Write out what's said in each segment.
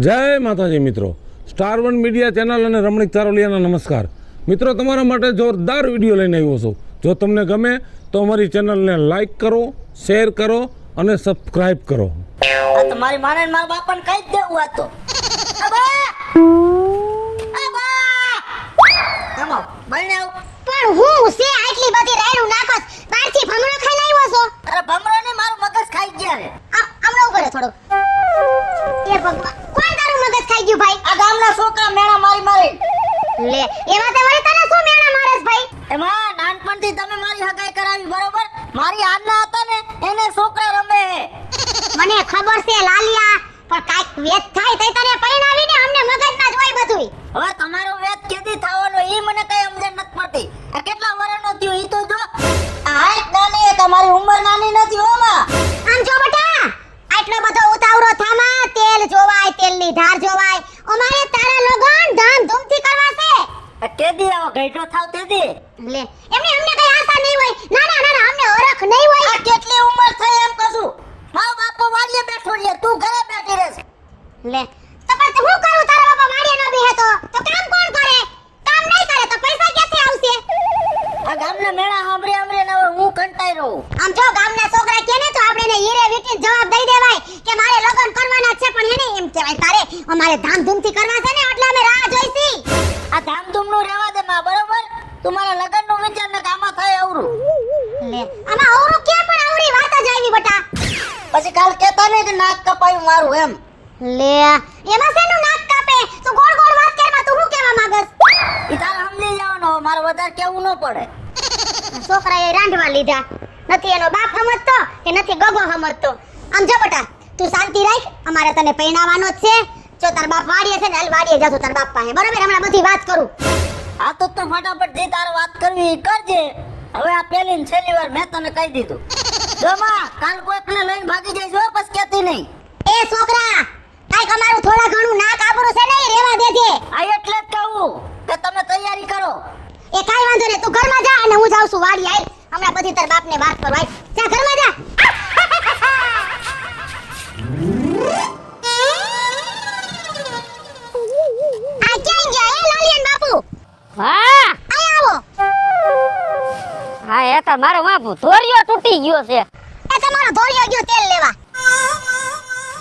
જય માતાજી મિત્રો, સ્ટાર1 મીડિયા ચેનલ અને રમણીક ચારોલિયાના નમસ્કાર. મિત્રો, તમારા માટે જોરદાર વિડીયો લઈને આવ્યો છું. જો તમને ગમે તો અમારી ચેનલને લાઈક કરો, શેર કરો અને સબસ્ક્રાઇબ કરો. આ તો મારી માને ને મારા બાપાને કહી જ દેવું આ તો. આમાં બળને આવ. પણ હું છે આટલી બધી રાયડું નાખોસ બહારથી ભમરો ખાઈને આવ્યો છો? અરે ભમરો ને મારું મગજ ખાઈ ગયા રે. આમળો ઉભો રહે થોડો. એ ભગવાન, કોણ તારું મગજ ખાઈ ગયું ભાઈ? આ ગામના છોકરા મેણા મારી લે, એમાં તે વળી તને શું મેણા મારસ ભાઈ? એમાં નાનપણથી તમે મારી હગાઈ કરાવી બરોબર. મારી આના હતા ને એને છોકરા રમે. મને ખબર છે લાલિયા, પણ કાઈક વેત થાય તઈ તને પરિણાવીને અમને મગજમાં જ હોય બધુંય. હવે તમારો વેત કેદી થવાનો ઈ મને કઈ સમજણ નથી પડતી. આ કેટલા વર્ષનો થયો ઈ તો જો. આ હાઈટ નાની છે, તમારી ઉંમર નાની નથી હો માં. આમ જો બેટા, આટલો બધો ઉતાવળો થામા. તેલ જોવાય, તેલની ધાર જોવાય. અમારે તારા લગન ધામધૂમથી કરવા છે. આ કેદી આવો ગઈઢો થાવ તેદી. લે, એમને અમને કઈ આશા નહીં હોય. ના અમને હરખ નહીં હોય. આ કેટલી ઉંમર થઈ એમ કશું. મારો બાપો વાડીએ બેઠો રહે, તું ઘરે બેઠી રહેસ. લે, તો પણ હું કરું? તારા બાપા વાડીએ ન બેહે તો કામ કોણ કરે? કામ નહીં કરે તો પૈસા ક્યાંથી આવશે? આ ગામના મેળા સાંભળે ને હવે હું કંટાઈ રહું. આમ જો ગામના છોકરા કે ને તો આપણે એને હીરે વીટીને જવાબ દઈ દેવાય કે મારે લગન કરવાના છે, પણ એને એમ કહેવાય તારે અમારે ધામધૂમથી કરવા છે ને એટલે અમે રાહ જોઈસી. આ ધામધૂમનું રહેવા દે માં બરોબર. તું મારા લગનનું વિચાર ને કામમાં થાય અવરું. લે, આમાં અવરું કે પણ અવરી વાત જ આવી બટા. પછી કાલ કહેતા ને કે નાક કપાયું મારું એમ. લે, એમાં શેનું નાક કાપે? તું ગોળ ગોળ વાત કરમાં તું શું કહેવા માંગસ? ઈ તારે સમજી જવાનો, મારે વધારે કેવું ન પડે. છોકરાએ રાંધવા લીધા નથી, એનો બાપ સમજતો કે નથી ગગો સમજતો. આમ જો બટા, તું શાંતિ રાખ. અમારે તને પૈણાવાનો જ છે. જો તાર બાપ વાડીએ છે ને, હાલ વાડીએ જાજો તાર બાપ પાસે બરોબર. હમણાં બધી વાત કરું. આ તો તું ફટાફટ જે તારે વાત કરવી ઈ કરજે. હવે આ પહેલી ને છેલ્લી વાર મેં તને કહી દીધું. જો માં, કાલ કોઈકને લઈને ભાગી જાય જો, બસ કહેતી નહીં. એ છોકરા, કાઈક અમારું થોડા ઘણું નાક આબરૂ છે ને એ રહેવા દેજે. આ એટલે જ કહું કે તમે તૈયારી કરો. એ કાઈ વાંધો નહીં, તું ઘરમાં જા અને હું જાઉં છું વાડી. આય હમણાં બધી તાર બાપને વાત કરવા. જા ઘરમાં જા. આ ક્યાં ગયા એ લાલિયન બાપુ? હા આય આવો. હા, એ તો મારો બાપુ ધોરિયો તૂટી ગયો છે. એ તમારો ધોળિયો ગયો તેલ લેવા.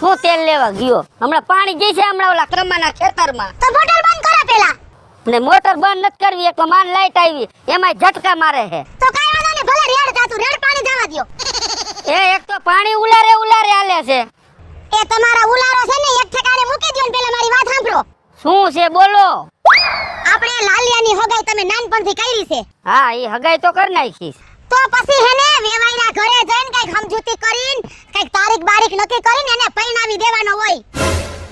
હું તેલ લેવા ગયો. હમણાં પાણી ગઈ છે હમણાં ઓલા ક્રમાના ખેતરમાં. તો મોટર બંધ કરો પેલા. ને મોટર બંધ નથી કરવી, એક તો માન લાઈટ આવી એમાંય ઝટકા મારે છે. તો કાઈ વાંધો નહીં, ભલે રેડ જાતું રેડ પાણી જવા દ્યો. એક તો પાણી ઉલારે આલે છે. એ તમારા ઉલારો છે ને એક ઠેકાણે મૂકી દ્યો ને પેલા મારી વાત સાંભળો. શું છે બોલો? આપણે લાલિયાની હગાઈ તમે નાનપણથી કરી છે. હા, એ હગાઈ તો કરી નાખીશ. તો પછી હેને વેવાઈના ઘરે જઈને કઈક સમજૂતી કરીને કઈક તારીખ બારીખ નક્કી કરીને એને પૈણાવી દેવાનો હોય.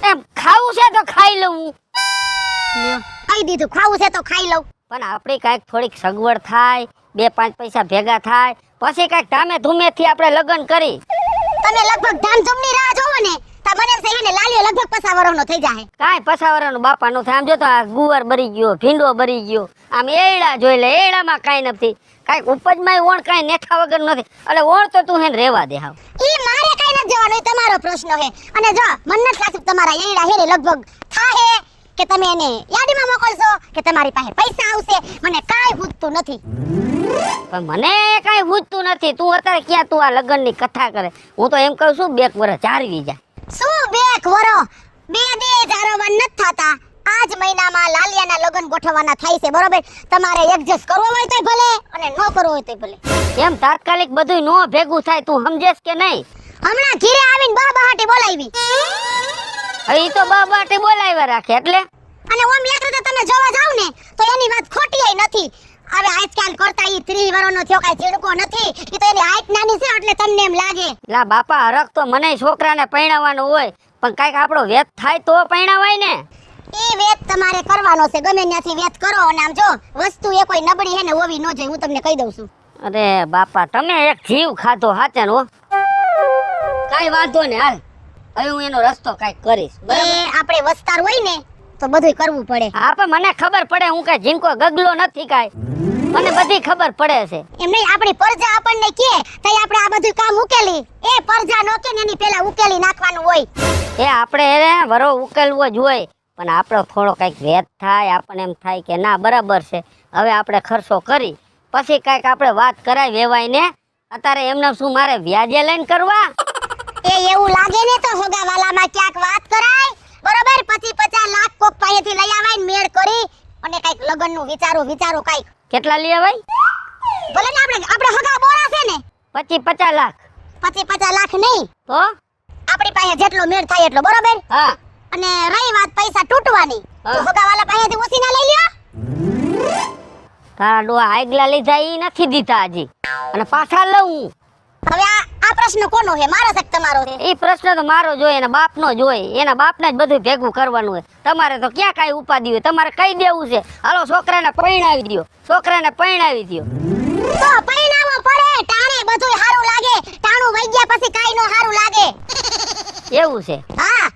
એમ ખાવું છે તો ખાઈ લઉં. કહી દીધું, ખાવું છે તો ખાઈ લઉં. પણ આપણી કાંઈક થોડીક સગવડ થાય, 2-5 પૈસા ભેગા થાય, પછી કાંઈક ધામે ધૂમેથી આપણે લગ્ન કરી. તમે લગભગ ધામધૂમની રાહ જોવો ને તો મને એમ છે હેને લાલિયો લગભગ 50 વર્ષનો થઈ જાય. કાંઈ પસાવરાનું બાપાનું થાય. આમ જો તો આ ગુવાર બરી ગયો, ભીંડો બરી ગયો, આમ એડા જોઈ લે, એડામાં કાંઈ નથી. કાંઈક ઉપજમાં ઓણ કાંઈ નેખા વગર નથી. એટલે ઓણ તો તું હેને રહેવા દે. હાવ ઈ મારે કઈ નથી જવાનું, ઈ તમારો પ્રશ્ન છે. અને જો મન નથી લાગતું તમારા એડા હેરે લગભગ થાહે કે તમે એને યાદીમાં મોકલશો કે તમારી પાસે પૈસા આવશે. મને કાંઈ પૂછતું નથી. પણ મને કાંઈ પૂછતું નથી. તું અત્યારે ક્યાં તું આ લગ્નની કથા કરે? હું તો એમ કહું છું 2 વર્ષ જાળવી જાય. શું 2 વર્ષ? 2 દી જાળવવા નથી થતા. આજ મહિનામાં લાલિયાના લગ્ન ગોઠવવાના થાય છે બરોબર. તમારે એડજસ્ટ કરવો હોય તોય ભલે અને ન કરવો હોય તોય ભલે. એમ તાત્કાલિક બધું નો ભેગું થાય. તું સમજેશ કે નહીં? હમણાં ઘીરે આવીને બહાટી બોલાવી. એ તો બાબાટે બોલાવ્યા રાખે એટલે. અને ઓમ એક રીતે તમે જોવા જાવ ને તો એની વાત ખોટી નથી. હવે આજકાલ કરતા ઈ 30 વર્ષનો થયો કાઈ ચીડકો નથી. ઈ તો એની હાઈટ નાની છે એટલે તમને એમ લાગે. લા બાપા, હરખ તો મને છોકરાને પૈણાવવાનું હોય, પણ કાંઈક આપણો વેત થાય તો પૈણાવાય ને. ઈ વેત તમારે કરવાનો છે. ગમે ત્યાંથી વેત કરો. અને આમ જો વસ્તુ એ કોઈ નબળી હે ને ઓવી ન જાય, હું તમને કહી દઉં છું. અરે બાપા, તમે એક જીવ ખાધો હાચે ને. કાંઈ વાંધો ને, હાલ હવે હું એનો રસ્તો કાંઈક કરીશ. એ આપણે વસ્તાર હોય ને તો બધું કરવું પડે. હા, પણ મને ખબર પડે. હું કાંઈ જીનકો ગગલો નથી કાંઈ. મને બધી ખબર પડે છે. એમ નહીં, આપણી પરજા આપણને કે તઈ આપણે આ બધું કામ ઉકેલી. એ પરજા નો કે ને એની પહેલા ઉકેલી નાખવાનું હોય. એ આપણે એને વરો ઉકેલવો જ હોય, પણ આપણો થોડો કંઈક વેત થાય, આપણને એમ થાય કે ના બરાબર છે, હવે આપણે ખર્ચો કરી પછી કંઈક આપણે વાત કરાય વેવાઈને. અત્યારે એમને શું મારે વ્યાજે લઈને કરવા? એ એવું લાગે ને તો હોગાવાલામાં ક્યાંક વાત કરાય, બરોબર? 50 લાખ કોક પાસેથી લઈ આવાય ને મેળ કરી અને કઈક લગનનું વિચારો કઈક. કેટલા લઈ ભાઈ? ભલે ને આપણે હોગા બોરા છે ને 50 લાખ. 50 લાખ નહીં તો આપણી પાસે જેટલો મેળ થાય એટલો, બરોબર? હા, અને રહી વાત પૈસા તૂટવાની, તો હોગાવાલા પાસેથી ઉસીના લઈ લ્યો. તારા ડોહા આગલા લીધા ઈ નથી દીધા હજી, અને પાછા લઉં. હવે આ પ્રશ્ન કોનો છે, મારો છે કે તમારો છે? એ પ્રશ્ન તો મારો જોઈએ, એના બાપનો જ હોય, એના બાપને જ બધું ભેગું કરવાનું હોય. તમારે તો ક્યાં કાંઈ ઉપાધિ હોય, તમારે કહી દેવું છે હાલો છોકરાને પરણાવી દ્યો, છોકરાને પરણાવી દ્યો. તો પરિણામો પડે, ટાણે બધું સારું લાગે, ટાણું વઈ ગયા પછી કાઈ નો સારું લાગે. એવું છે? હા,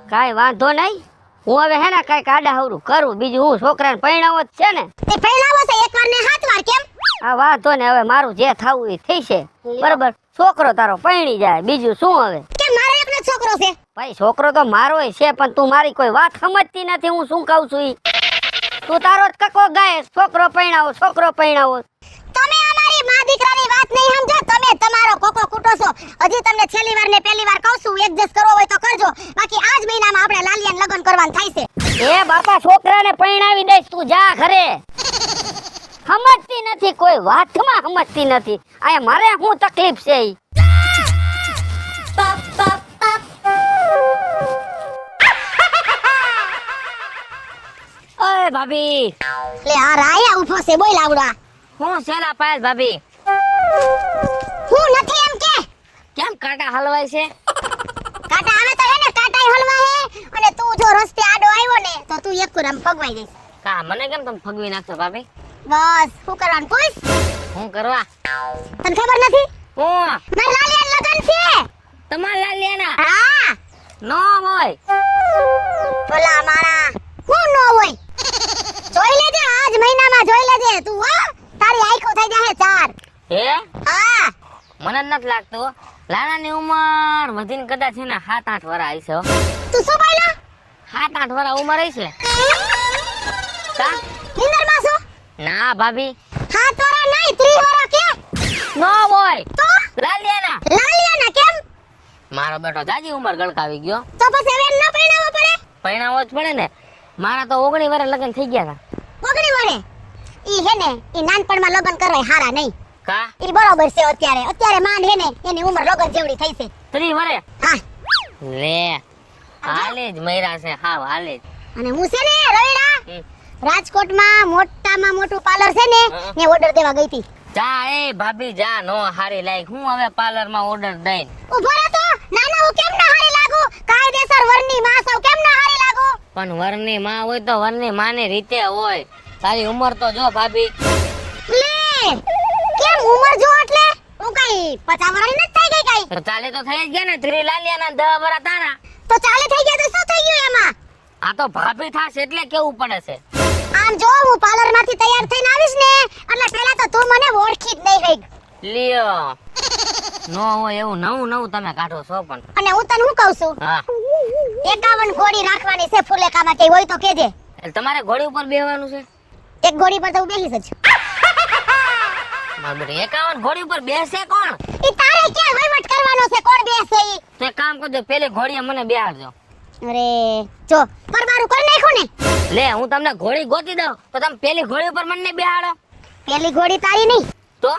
કાંઈ વાંધો નહીં, હું હવે હે ને કાંઈક આડા હવરું કરું, બીજું હું છોકરાને પરણાવો જ છે ને. તે પરિણામો છે એકવાર ને 7 વાર કેમ? આ વાંધો ને હવે મારું જે થવું એ થઈ છે, બરાબર? છોકરો તારો પરણી જાય, બીજું શું હવે? કે મારો એકનો જ છોકરો છે? ભાઈ છોકરો તો મારોય છે, પણ તું મારી કોઈ વાત સમજતી નથી. હું શું કહું છું ઈ તું તારો જ કકો ગાય, છોકરો પરણાવો, છોકરો પરણાવો. તમે અમારી મા દીકરાની વાત નહીં સમજો, તમે તમારો કોકો કૂટો છો. હજી તમને છેલ્લી વાર ને પહેલી વાર કહું છું, એડજસ્ટ કરવો હોય તો કરજો, બાકી આજ મહિનામાં આપણે લાલિયાને લગ્ન કરવાનું થાય છે. એ બાપા છોકરાને પરણાવી દઈશ, તું જા ઘરે. સમજતી નથી, કોઈ વાતમાં સમજતી નથી. આ મારે શું તકલીફ છે ઈ? ઓય ભાભી, લે આ રાયા ઊભો છે, બોલ આવડા. હું સેલા પાયલ ભાભી? હું નથી એમ કે કેમ કાંટા હલવાય છે? કાટા આવે તો હે ને કાટાય હલવા હે, અને તું જો રસ્તે આડો આવ્યો ને તો તું એક કુરામ ફગવાઈ જઈશ. કા મને કેમ તમે ફગવી નાખશો ભાભી? બસ શું કરવાનું પૂછ? હું કરવા? તને ખબર નથી? હું મારા લાલિયાનું લગન છે. તમારા લાલિયાના? હા, નો હોય. ભલા મારા હું નો હોય? જોઈ લેજે, આજ મહિનામાં જોઈ લેજે તું, હો તારી આંખો થઈ જાહે 4. હે? હા, મને નથી લાગતું. લાલાની ઉંમર વધીને કદાચ છે ને 7-8 વર્ષ હશે હો. તું શું બોલ્યો? 7-8 વર્ષ ઉંમર હશે. કા? નિંદરમાં છો? ના ભાભી, 7 વર્ષ નહીં 30 વર્ષ કે? નો હોય. તો લાલિયાના? લાલિયાના કેમ? મારો બેટો જાજી ઉંમર ગળકાવી ગયો. તો પછી હવે ન પરણાવવો પડે? પરણાવો જ પડે ને. મારા તો 19 વર્ષ લગ્ન થઈ ગયા હતા. 19 વર્ષે? ઈ હે ને ઈ નાનપણમાં લગ્ન કરવાય હારા નહીં. કા? ઈ બરોબર છે. અત્યારે માંડ હે ને એની ઉંમર લગન જેવડી થઈ છે. 30 વર્ષ? હા, લે હાલે જ મયરા છે, હાવ હાલે જ. અને હું છે ને રવિડા હમ. રાજકોટમાં મોટામાં મોટું પાર્લર છે ને હા. ને ઓર્ડર દેવા ગઈ હતી. જા એ ભાભી જા, નો હારી લાયક. હું હવે પાર્લર માં ઓર્ડર દઈને. ઉભો રહો તો, નાના હું કેમ ના હારી લાગુ? કાયદેસર વરની માં સૌ કેમ ના હારી લાગુ? પણ વરની માં હોય તો વરની માની રીતે હોય. તારી ઉંમર તો જો ભાભી. લે કેમ ઉંમર જો એટલે હું કઈ 50 વર્ષની નથી થઈ ગઈ કઈ? તો ચાલે તો થઈ જ ગયા ને. 3 લાલિયાના 10 વર્ષ તારા. તો ચાલે થઈ ગયા તો શું થઈ ગયું એમાં? આ તો ભાભી થાશે એટલે કેવું પડે છે. આમ જો હું પાર્લર માંથી તૈયાર થઈને આવીશ ને એટલે પહેલા તો તું મને ઓળખી જ નહીં રહી. લ્યો નો હોય એવું નવું તમે કાઢો છો પણ. અને હું તને શું કહું છું, હા 51 ઘોડી રાખવાની છે ફુલેકામાં, કે હોય તો કેજે. એટલે તમારે ઘોડી ઉપર બેહવાનું છે? એક ઘોડી પર તો હું બેહીશ જ. માર બેટી 51 ઘોડી ઉપર બેસે કોણ? ઈ તારે ક્યાં વહીવટ કરવાનો છે, કોણ બેસે ઈ? તો એક કામ કરજો, પેલી ઘોડીએ મને બેહાડજો. અરે જો પરબારું કરી નાખ્યું ને. લે હું તમને ઘોડી ગોતી દઉં તો તમે પેલી ઘોડી ઉપર મને બેહાડો. પેલી ઘોડી તારી નહીં, તો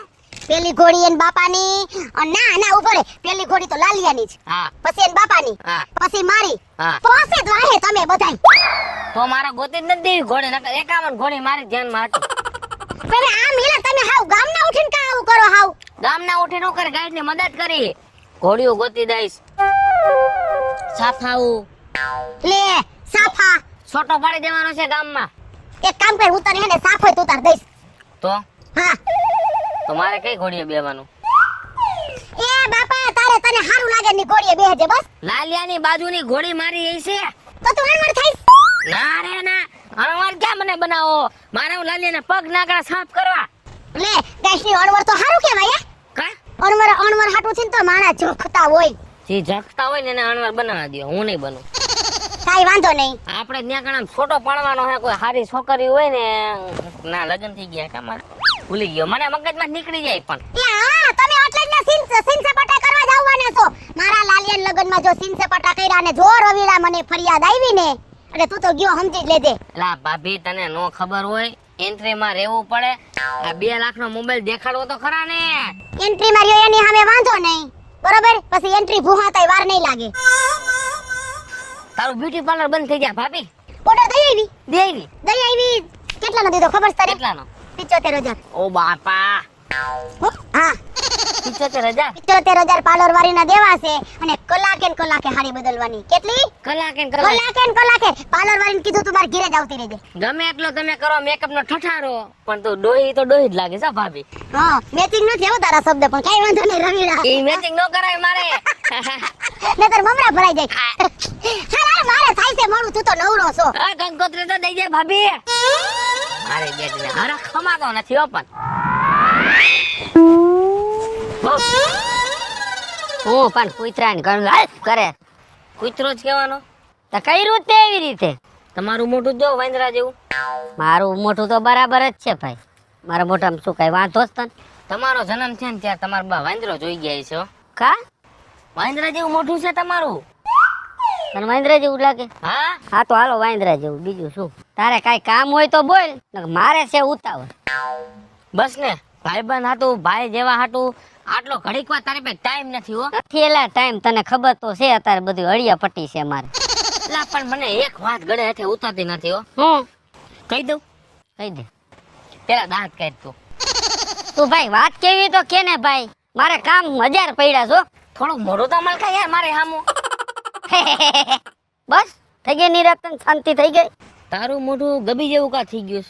પેલી ઘોડી એન બાપાની. ના ના ઉભો રે, પેલી ઘોડી તો લાલિયાની જ, હા પછી એન બાપાની, હા પછી મારી, હા પછી જ વાહે તમે બધાય. તો મારા ગોતી જ નથી દેવી ઘોડી, નકર 51 ઘોડી મારી ધ્યાનમાં હતી. હવે આમ હીરા તમે હાવ ગામના ઉઠીને કા આવું કરો હાવ? ગામના ઉઠી નો કરે, ગાઈડ ની મદદ કરી. ઘોડીઓ ગોતી દઈશ. સાફાવું લે સાફા છોટો પાડી દેવાનો છે ગામમાં. એક કામ કર, હું તને હે ને સાફો ય ઉતાર દઈશ. તો હા તો મારે કઈ ઘોડીએ બેવાનું? એ બાપા તારે તને હારું લાગે ની ઘોડીએ બેહજે બસ. લાલિયાની બાજુની ઘોડી મારી એ છે. તો તું અણવર થઈશ. ના રે ના, અણવાર ક્યાં મને બનાવો? મારે હું લાલિયાને પગ નાકડા સાફ કરવા. લે ગાયની અણવર તો હારું કહેવાય. કા? અણવર હાટું છે ને તો માણા જોખતા હોય. જે ઝાકતા હોય ને એને અણવાર બનાવવા દો, હું નહીં બનું. કાઈ વાંધો નહીં. આપણે ત્યાં કણા ફોટો પાડવાનો હે, કોઈ સારી છોકરી હોય ને. ના લગ્ન થઈ ગયા કે અમારે ભૂલી ગયો, મને મગજમાં નીકળી જાય. પણ એ હા, તમે એટલે જ ને સીન સપાટા કરવા જવાના છો. મારા લાલિયાના લગનમાં જો સીન સપાટા કર્યા ને જો રવિલા મને ફરિયાદ આવી ને, એટલે તું તો ગયો સમજી જ લેજે. એલા ભાભી તને નો ખબર હોય, એન્ટ્રી માં રહેવું પડે. આ 2 લાખ નો મોબાઈલ દેખાડવો તો ખરા ને. એન્ટ્રી માર્યો એની સામે વાંધો નહીં, બરોબર? પછી એન્ટ્રી ભૂહાતાય વાર નહીં લાગે. તારું બ્યુટી પાર્લર બંધ થઈ ગયા ભાભી. ઓર્ડર દઈ આવી? દઈ આવી. કેટલાનો દીધો ખબર છે તારે? કેટલાનો? 75000. ઓ બાપા, હા 75000. 75000 પાર્લર વાળીના દેવા છે અને કલાકે ને કલાકે હાડી બદલવાની. કેટલી? કલાકે ને કલાકે પાર્લર વાળીને કીધું તું મારે ઘરે જ આવતી રહેજે. ગમે એટલો તમે કરો મેકઅપ નો ઠઠારો, પણ તું ડોહી તો ડોહી જ લાગે છે ભાભી. હા, મેચિંગ નથી આવો તારા શબ્દ, પણ કઈ વાંધો નહીં રવિડા. એ મેચિંગ નો કરાય મારે. નતર મમરા ભરાઈ જાય. હાલ મારે થાય છે મોડું, તું તો નવરો છો. આ કંકોત્રી તો દઈ જાય ભાભી. મારે બેટીને હરખ ખમાતો નથી હો. પણ હું પણ કૂતરાને ઘર કરે, કૂતરો જ કહેવાનો. તો કર્યું તે એવી રીતે. તમારું મોઢું જો વાંદરા જેવું. મારું મોઢું તો બરાબર જ છે ભાઈ. મારા મોઢામાં શું કઈ વાંધો જ તને? તમારો જન્મ છે ને ત્યાં તમારા બા વાંદરો જોઈ ગયા છે. કા વાંદરા જેવું મોઢું છે તમારું? તને વાંદરા જેવું લાગે? હા હા, તો હાલો વાંદરા જેવું, બીજું શું. તારે કાઈ કામ હોય તો બોલ, મારે છે ઉતાવળ. બસ ને ભાઈબંધ હાટું, ભાઈ જેવા હાટું આટલો ઘડીક વાર તારી પાસે ટાઈમ નથી હો. નથી એલા ટાઈમ, તને ખબર તો છે અત્યારે બધું હળિયા પટ્ટી છે મારે. એલા પણ મને એક વાત ગળે હેઠે ઉતારતી નથી હો. હું કહી દઉં? કહી દે. પેલા દાંત કાઢ તું. તું ભાઈ વાત કેવી તો કે ને ભાઈ, મારે કામ 1000 પડ્યા છો. થોડું મોઢું તો મલકા યાર મારે હામું. બસ થઈ ગઈ નિરાતન, શાંતિ થઈ ગઈ. તારું મોઢું ગબી જેવું કા થઈ ગયું?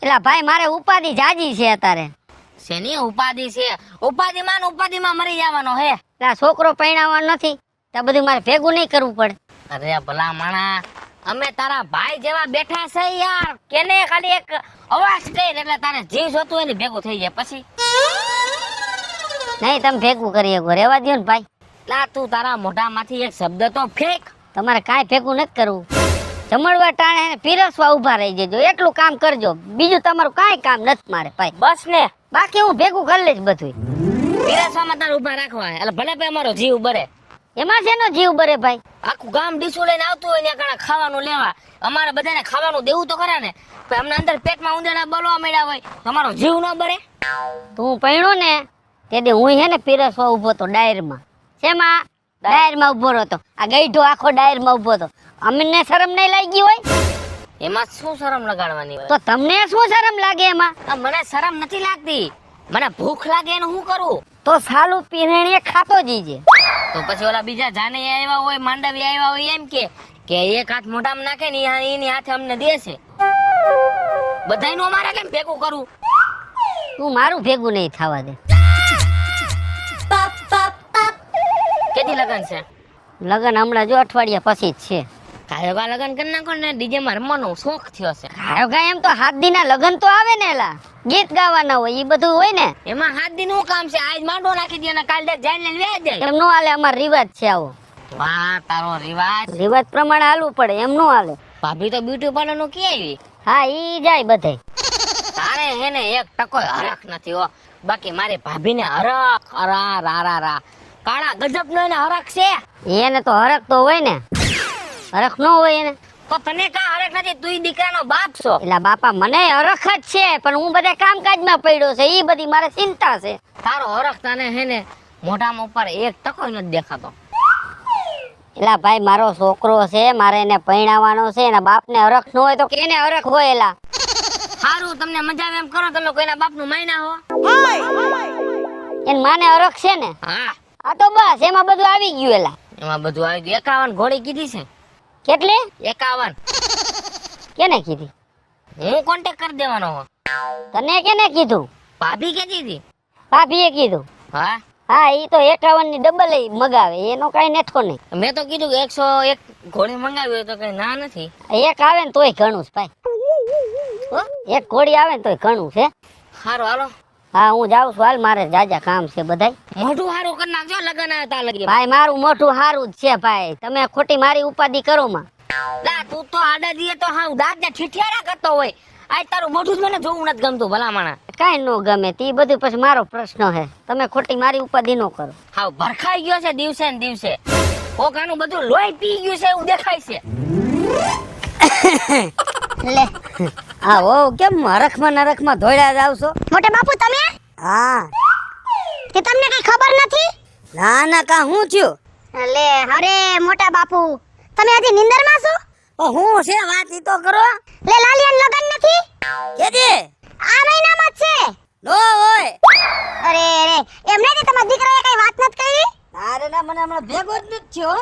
એલા ભાઈ મારે ઉપાધિ જાજી છે અત્યારે. શેની ઉપાધિ છે? ઉપાધિમાં મરી જવાનો હે. આ છોકરો પરણાવવાનો નથી, ત્યાં બધું મારે ભેગું નહીં કરવું પડે. અરે ભલા માણા, અમે તારા ભાઈ જેવા બેઠા છે યાર. કેને ખાલી એક અવાજ કઈ એટલે તારે જીવ જોતું હોય ને ભેગું થઈ જાય. પછી નહીં તમે ભેગું કરી શકો, રેવા દો ને ભાઈ. લા તું તારા મોઢામાંથી એક શબ્દ તો ફેંક. તમારે કાંઈ ભેગું નથી કરવું. જમણવા ટાણે એને પીરસવા ઊભા રહી જજો, એટલું કામ કરજો. બીજું તમારું કાંઈ કામ નથી મારે ભાઈ. બસ ને, બાકી હું ભેગું કરી લઈશ બધું. પીરસવામાં તારે ઊભા રાખવા, એટલે ભલે ભાઈ અમારો જીવ બરે. એમાં શેનો જીવ બરે ભાઈ? આખું ગામ ડીશું લઈને આવતું હોય ને કારણે ખાવાનું લેવા, અમારે બધાને ખાવાનું દેવું તો ખરા ને. અમને અંદર પેટમાં ઉંદેડા બળવા મળ્યા હોય, તમારો જીવ ન બરે? તું પૈણો ને તેથી હું હે ને પીરસવા ઊભો તો ડાયરમાં. શેમાં? ડાયરમાં ઊભો હતો. આ ગઈઢો આખો ડાયરમાં ઊભો હતો. અમને શરમ નહીં લાગી હોય? એમાં શું શરમ લગાડવાની હોય? તો તમને શું શરમ લાગે એમાં? મને શરમ નથી લાગતી, મને ભૂખ લાગે એનું શું કરું? તો સાલું પીરણીએ ખાતો જીજે. તો પછી ઓલા બીજા જાને આવ્યા હોય, માંડવી આવ્યા હોય, એમ કે એક હાથ મોઢામાં નાખે ને એની હાથે અમને દે છે. બધાયનું અમારે કેમ ભેગું કરું? તું મારું ભેગું નહીં થવા દે. કેટલી લગન છે? લગન હમણાં જો અઠવાડિયા પછી જ છે. કાયોગા લગન કરી નાખો ને, ડીજે માં રમવાનો શોખ થયો છે. કાયોગા એમ તો 7 દિના લગન તો આવે ને, એલા ગીત ગાવાના હોય, એ બધું હોય ને. એમાં 7 દિન નું કામ છે? આજ માંડો નાખી દે ને કાલ જઈને લે જાય. એમ નો હાલે, અમાર રિવાજ છે આવો. વાહ તારો રિવાજ પ્રમાણે હાલવું પડે, એમ નો હાલે. ભાભી તો બ્યુટી પાર્લર નું કે આવી? હા ઈ જાય બધે. તારે હે ને 1% હરખ નથી હો. બાકી મારી ભાભીને હરખ અરા રા રા રા કાળા ગજબ નો એને હરખ છે. એને તો હરખ તો હોય ને, હરખ નો હોય એને તો તને કા હરખ નથી? તું દીકરાનો બાપ છો. એટલે બાપા મને હરખ જ છે, પણ હું બધા કામકાજમાં પડ્યો છે, ઈ બધી મારે ચિંતા છે. તારો હરખ તને હે ને મોઢામાં ઉપર 1% નથી દેખાતો. એલા ભાઈ મારો છોકરો છે, મારે એને પરણાવવાનો છે, એના બાપને હરખ ન હોય તો કેને હરખ હોય? એલા સારું તમને મજા આવે એમ કરો, તમે કોઈના બાપનું માયના હો. એને માને હરખ છે ને? હા. આ તો બસ એમાં બધું આવી ગયું. એલા એમાં બધું આવી ગયું. 51 ઘોડી કીધી છે. કેટલી? 51. કેને કીધી? હું કોન્ટેક્ટ કરી દેવાનો હો. તને કેને કીધું? ભાભી કીધી હતી. ભાભીએ કીધું? હા હા, ઈ તો 51 ની ડબલ મગાવે, એનો કઈ નેઠો નહીં. મેં તો કીધું કે 101 ઘોડી મંગાવી હોય તો કઈ ના નથી. એક આવે ને તોય ઘણું છે ભાઈ. એક ઘોડી આવે ને તોય ઘણું છે. સારું હાલો હા હું જાઉં છું હાલ, મારે જાજા કામ છે બધાય. મોઢું હારું કરી નાખજો લગન આવતા લગી. ભાઈ મારું મોઢું હારું જ છે ભાઈ, તમે ખોટી મારી ઉપાધિ કરો માં. લા તું તો આડા દીએ તો હાવ દાંત ને ઠીઠિયારા કરતો હોય. આજ તારું મોઢું જ મને જોવું નથી ગમતું ભલામણા. કાંઈ નો ગમે તે બધું પછી મારો પ્રશ્ન છે, તમે ખોટી મારી ઉપાધિ નો કરો. હાવ ભરખાઈ ગયો છે દિવસે ને દિવસે. કોકાનું બધું લોહી પી ગયું છે એવું દેખાય છે. લે હા ઓ કેમ હરખમાં નરખમાં ધોળ્યા જાવ છો? મોટા બાપુ તમે હા. કે તમને કઈ ખબર નથી? ના ના કા હું થયું? લે અરે મોટા બાપુ તમે હજી નિંદરમાં છો? હું છે વાત ઈ તો કરો. લે લાલિયાન લગન નથી? કેજે આ મહિનામાં જ છે. નો હોય. અરે રે એમ નહીં તમારા દીકરાએ કઈ વાત નથી કરી? અરે ના મને હમણાં ભેગો જ નથી થયો.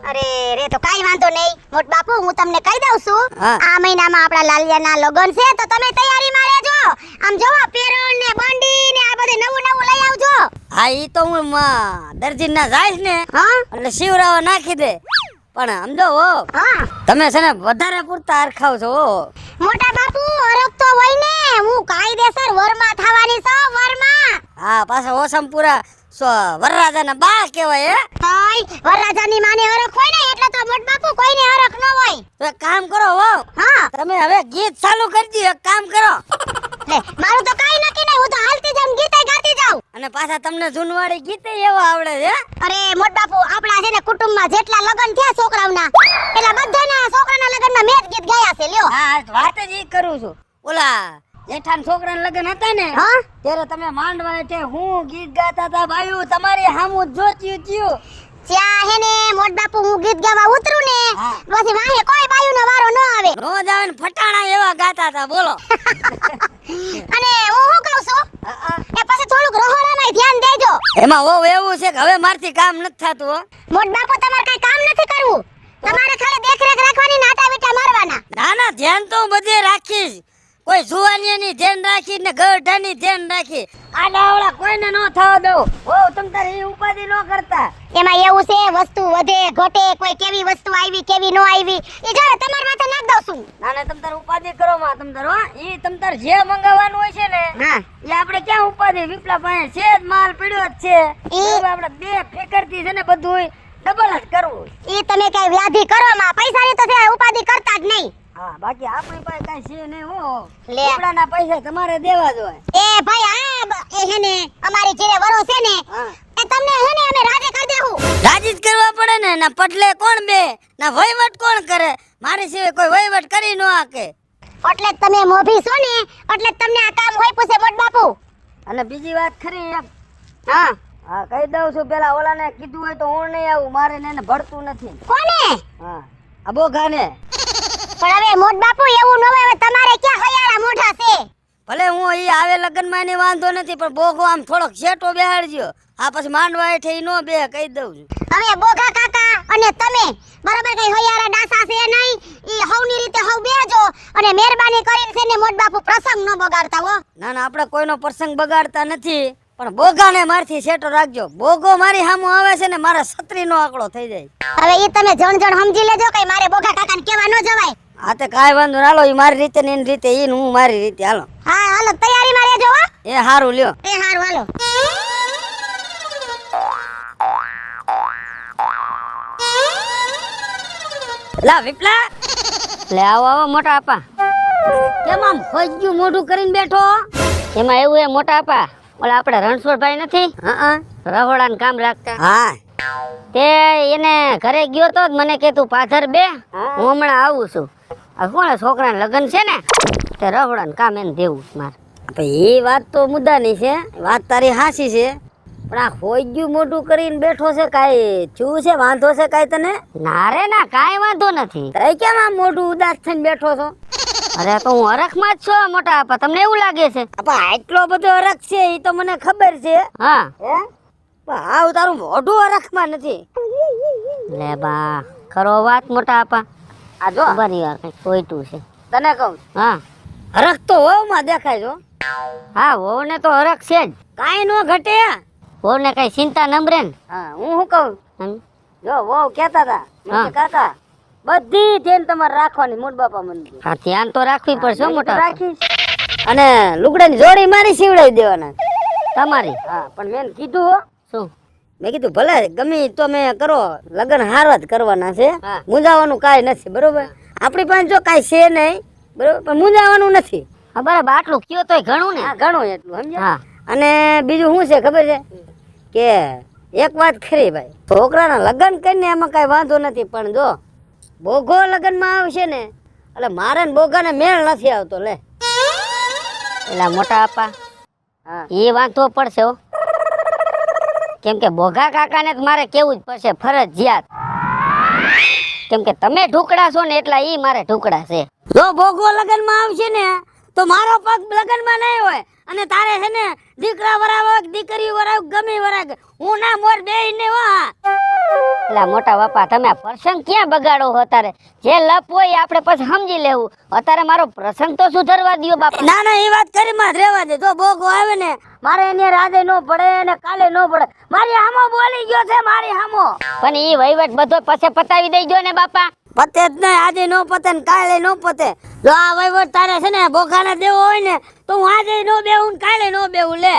અરે રે તો કાઈ વાંધો નહીં મોટ બાપુ હું તમને કહી દઉં છું. હા. આ મહિનામાં આપણા લાલિયાના લગન છે તો તમે તૈયારીમાં રહેજો. આમ જોવો પેરણ ને બંડી ને આ બધું નવું નવું લઈ આવજો. હા ઈ તો હું દરજી ના જાય ને હા એટલે શિવરાવા નાખી દે, પણ સમજો હો હા તમે છે ને વધારે પૂરતા હરખાવ છો હો. મોટા બાપુ હરખ તો હોય ને, હું કાયદેસર વરમાં થવાની છું વરમાં. હા પાછા ઓસમપુરા વરરાજાના બા કહેવાય હે. તોય વરરાજાની માને હરખ હોય ને એટલે તો મોટ બાપુ કોઈને હરખ ન હોય. તો એક કામ કરો હો, હા તમે હવે ગીત ચાલુ કરી દો. એક કામ કરો લે મારું તો કાઈ નક્કી નહીં, હું તો હાલતી જાઉં ગીતે ગાતી જાઉં. અને પાછા તમને જૂનવાડી ગીતે એવા આવડે છે. અરે મોટ બાપુ આપણા છે ને કુટુંબમાં જેટલા લગન થયા છોકરાઓના એટલા બધાના છોકરાના લગનમાં મેં જ ગીત ગાયા છે. લ્યો હા વાત જ ઈ કરું છું. ઓલા જેઠાન છોકરાના લગન હતા ને હા ત્યારે તમે માંડવા હેઠે હું ગીત ગાતા હતા બાયું, તમારી હામું જોચ્યું થયું. ત્યાં હે ને મોટ બાપુ હું ગીત ગાવા ઉતરું ને હા. પછી વાહે કોઈ બાયુનો વારો ન આવે. રોજ આવે ને ફટાણા એવા ગાતા હતા બોલો. અને હું શું કહું છું એ પછી થોડુંક રહોડામાં ધ્યાન દેજો. એમાં ઓ એવું છે કે હવે મારથી કામ નથી થતું હો. મોટ બાપુ તમારે કઈ કામ નથી કરવું, તમારે ખાલી દેખરેખ રાખવાની ને આટા બીટા મારવાના. ના ના ધ્યાન તો હું બધે રાખીશ. કોઈ જુવાનીની ધ્યાન રાખી ને ગઢાની ધ્યાન રાખી, આડાવડા કોઈને ન થવા દઉં. ઓ તમ તારે એ ઉપાધિ ન કરતા. એમાં એવું છે વસ્તુ વધે ઘટે, કોઈ કેવી વસ્તુ આવી કેવી ન આવી એ જો તમારા માથે નાખ દઉં છું. ના ના તમ તારે ઉપાધિ કરો માં તમ તાર હો. ઈ તમ તાર જે મંગાવવાનું હોય છે ને હા એ આપણે ક્યાં ઉપાધિ, વિપલા પાસે છે જ માલ પડ્યો જ છે. ઈ- આપણે બે ફેકરથી છે ને બધું ડબલ જ કરવું. ઈ તમે કઈ વ્યાધિ કરો માં, પૈસાની તો છે ઉપાધિ કરતા જ નહીં. હા બાકી આપણી પાસે કઈ છે નહીં હો. લે. કપડાના પૈસા તમારે દેવા જ હોય. એ ભાઈ એ હે ને અમારી જે વરો છે ને હા. એ તમને હે ને અમે રાજી કરી દેવું. રાજી જ કરવા પડે ને. ના પટલે કોણ બે, ના વહીવટ કોણ કરે. મારી સિવાય કોઈ વહીવટ કરી ન શકે. એટલે જ તમે મોભી છો ને એટલે જ તમને આ કામ હોય પૂછે મોટ બાપુ. અને બીજી વાત ખરી એક, હા હા કહી દઉં છું, પેલા ઓલાને કીધું હોય તો હું નહીં આવું, મારે ને એને ભળતું નથી. કોને? હા આ બોઘાને. પણ હવે મોટ બાપુ એવું ન હોય, હવે તમારે ક્યાં હયારા મોઢા છે. ભલે હું ઈ આવે લગ્નમાં એની વાંધો નથી, પણ બોઘો આમ થોડોક શેટો બેહાડજો. આ પછી માંડવા હેઠે ઈ નો બે કહી દઉં છું. હવે બોઘા કાકા અને તમે બરાબર કઈ હયારા ડાસા છે નહીં, ઈ હવની રીતે હવ બેજો અને મહેરબાની કરીને છે ને મોટ બાપુ પ્રસંગ ન બગાડતા હો. ના ના આપણે કોઈનો પ્રસંગ બગાડતા નથી, પણ બોઘાને મારથી શેટો રાખજો. બોઘો મારી સામું આવે છે ને મારા છત્રીનો આંકડો થઈ જાય. હવે ઈ તમે જણ સમજી લેજો કઈ મારે બોઘા કાકાને કહેવા ન જવાય. હા તે કાંઈ વાંધો ના. હાલો ઈ મારી રીતે ને એની રીતે, ઈ ને હું મારી રીતે. હાલો હા હાલો તૈયારીમાં રહેજો હો. એ હારું લ્યો. એ હારું હાલો. લા વિપલા, લે આવો આવો મોટા આપા. કેમ આમ ખોજ્યું મોઢું કરીને બેઠો? એમાં એવું હે મોટા આપા, ઓલા આપણે રણછોડભાઈ નથી રહોડાનું કામ રાખતા, હા તે એને ઘરે ગયો તો મને કે તું પાથર બે, હું હમણાં આવું છું. આ કોણે છોકરાને લગ્ન છે ને તે રહોડાનું કામ એને દેવું મારે. એ વાત તો મુદ્દાની છે, વાત તારી હાસી છે, પણ આ ખોજ્યું મોઢું કરીને બેઠો છે, કાઈ શું છે, વાંધો છે કાઈ તને? ના રે ના કાઈ વાંધો નથી. તઈ કેમ આમ મોઢું ઉદાસ થઈને બેઠો છો? અરે તો હું હરખમાં જ છું મોટા આપા, તમને એવું લાગે છે? આપા આટલો બધો હરખ છે એ તો મને ખબર છે. હા હે પણ આવ તારું મોઢું હરખમાં નથી. લે બા કરો વાત મોટા આપા. આ જો બરી વાર કઈ કોઈટું છે તને કહું. હા હરખ તો વહુમાં દેખાય છો. હા વહુ ને તો હરખ છે જ, કાઈ નો ઘટે. વહુ ને કઈ ચિંતા નંબરે ને. હા હું શું કહું, જો વહુ કહેતા હતા મને કાકા બધી ધ્યાન તમારે રાખવાની મોટ બાપા મને. હા ધ્યાન તો રાખવી પડશે મોટા. રાખીશ અને લુગડાની જોડી મારી સીવડાવી દેવાના તમારી. હા પણ મેં કીધું હો. શું? મેં કીધું ભલે ગમે તો મેં કરો, લગ્ન હારા જ કરવાના છે, મૂંઝાવાનું કાંઈ નથી. બરોબર, આપણી પાસે જો કાંઈ છે નહીં, બરોબર, પણ મૂંઝાવાનું નથી. હા બરાબર, આટલું કયો તોય ઘણું ને. ઘણું એટલું સમજ્યા. હા અને બીજું શું છે ખબર છે કે એક વાત ખરી ભાઈ, છોકરાના લગ્ન કરીને એમાં કાંઈ વાંધો નથી, પણ જો બોઘો લગ્નમાં આવશે ને એટલે મારે ને બોઘાને મેળ નથી આવતો. લે એલા મોટા આપા, એ વાંધો પડશે હો, કેમ કે બોઘા કાકાને તો મારે કેવું જ પડશે ફરજિયાત, કેમ કે તમે ઢુકડા છો ને એટલા ઈ મારે ઢુકડા છે. જો બોઘો લગ્નમાં આવશે ને તો મારો પગ લગ્નમાં નહીં હોય, અને તારે છે ને દીકરા વરાવક દીકરી વરાવક ગમે વરાગ હું ના મોર બેય ને વા. એલા મોટા બાપા, તમે આ પ્રસંગ ક્યાં બગાડો હો? તારે જે લપ હોય આપણે પછી સમજી લેવું. અત્યારે મારો પ્રસંગ તો સુધરવા દ્યો બાપા. ના ના, એ વાત કરી માં રહેવા દે. જો બોગો આવે ને મારે એને રાધે નો પડે ને કાલે નો પડે, મારી હામો બોલી ગયો છે, મારી હામો. પણ ઈ વહીવટ બધો પછી પતાવી દેજો ને બાપા. પતે જ નહીં, આજે નો પતે ને કાલે નો પતે. જો આ વહીવટ તારે છે ને બોખાને દેવો હોય ને તો હું આજે નો બેહું ને કાલે નો બેહું. લે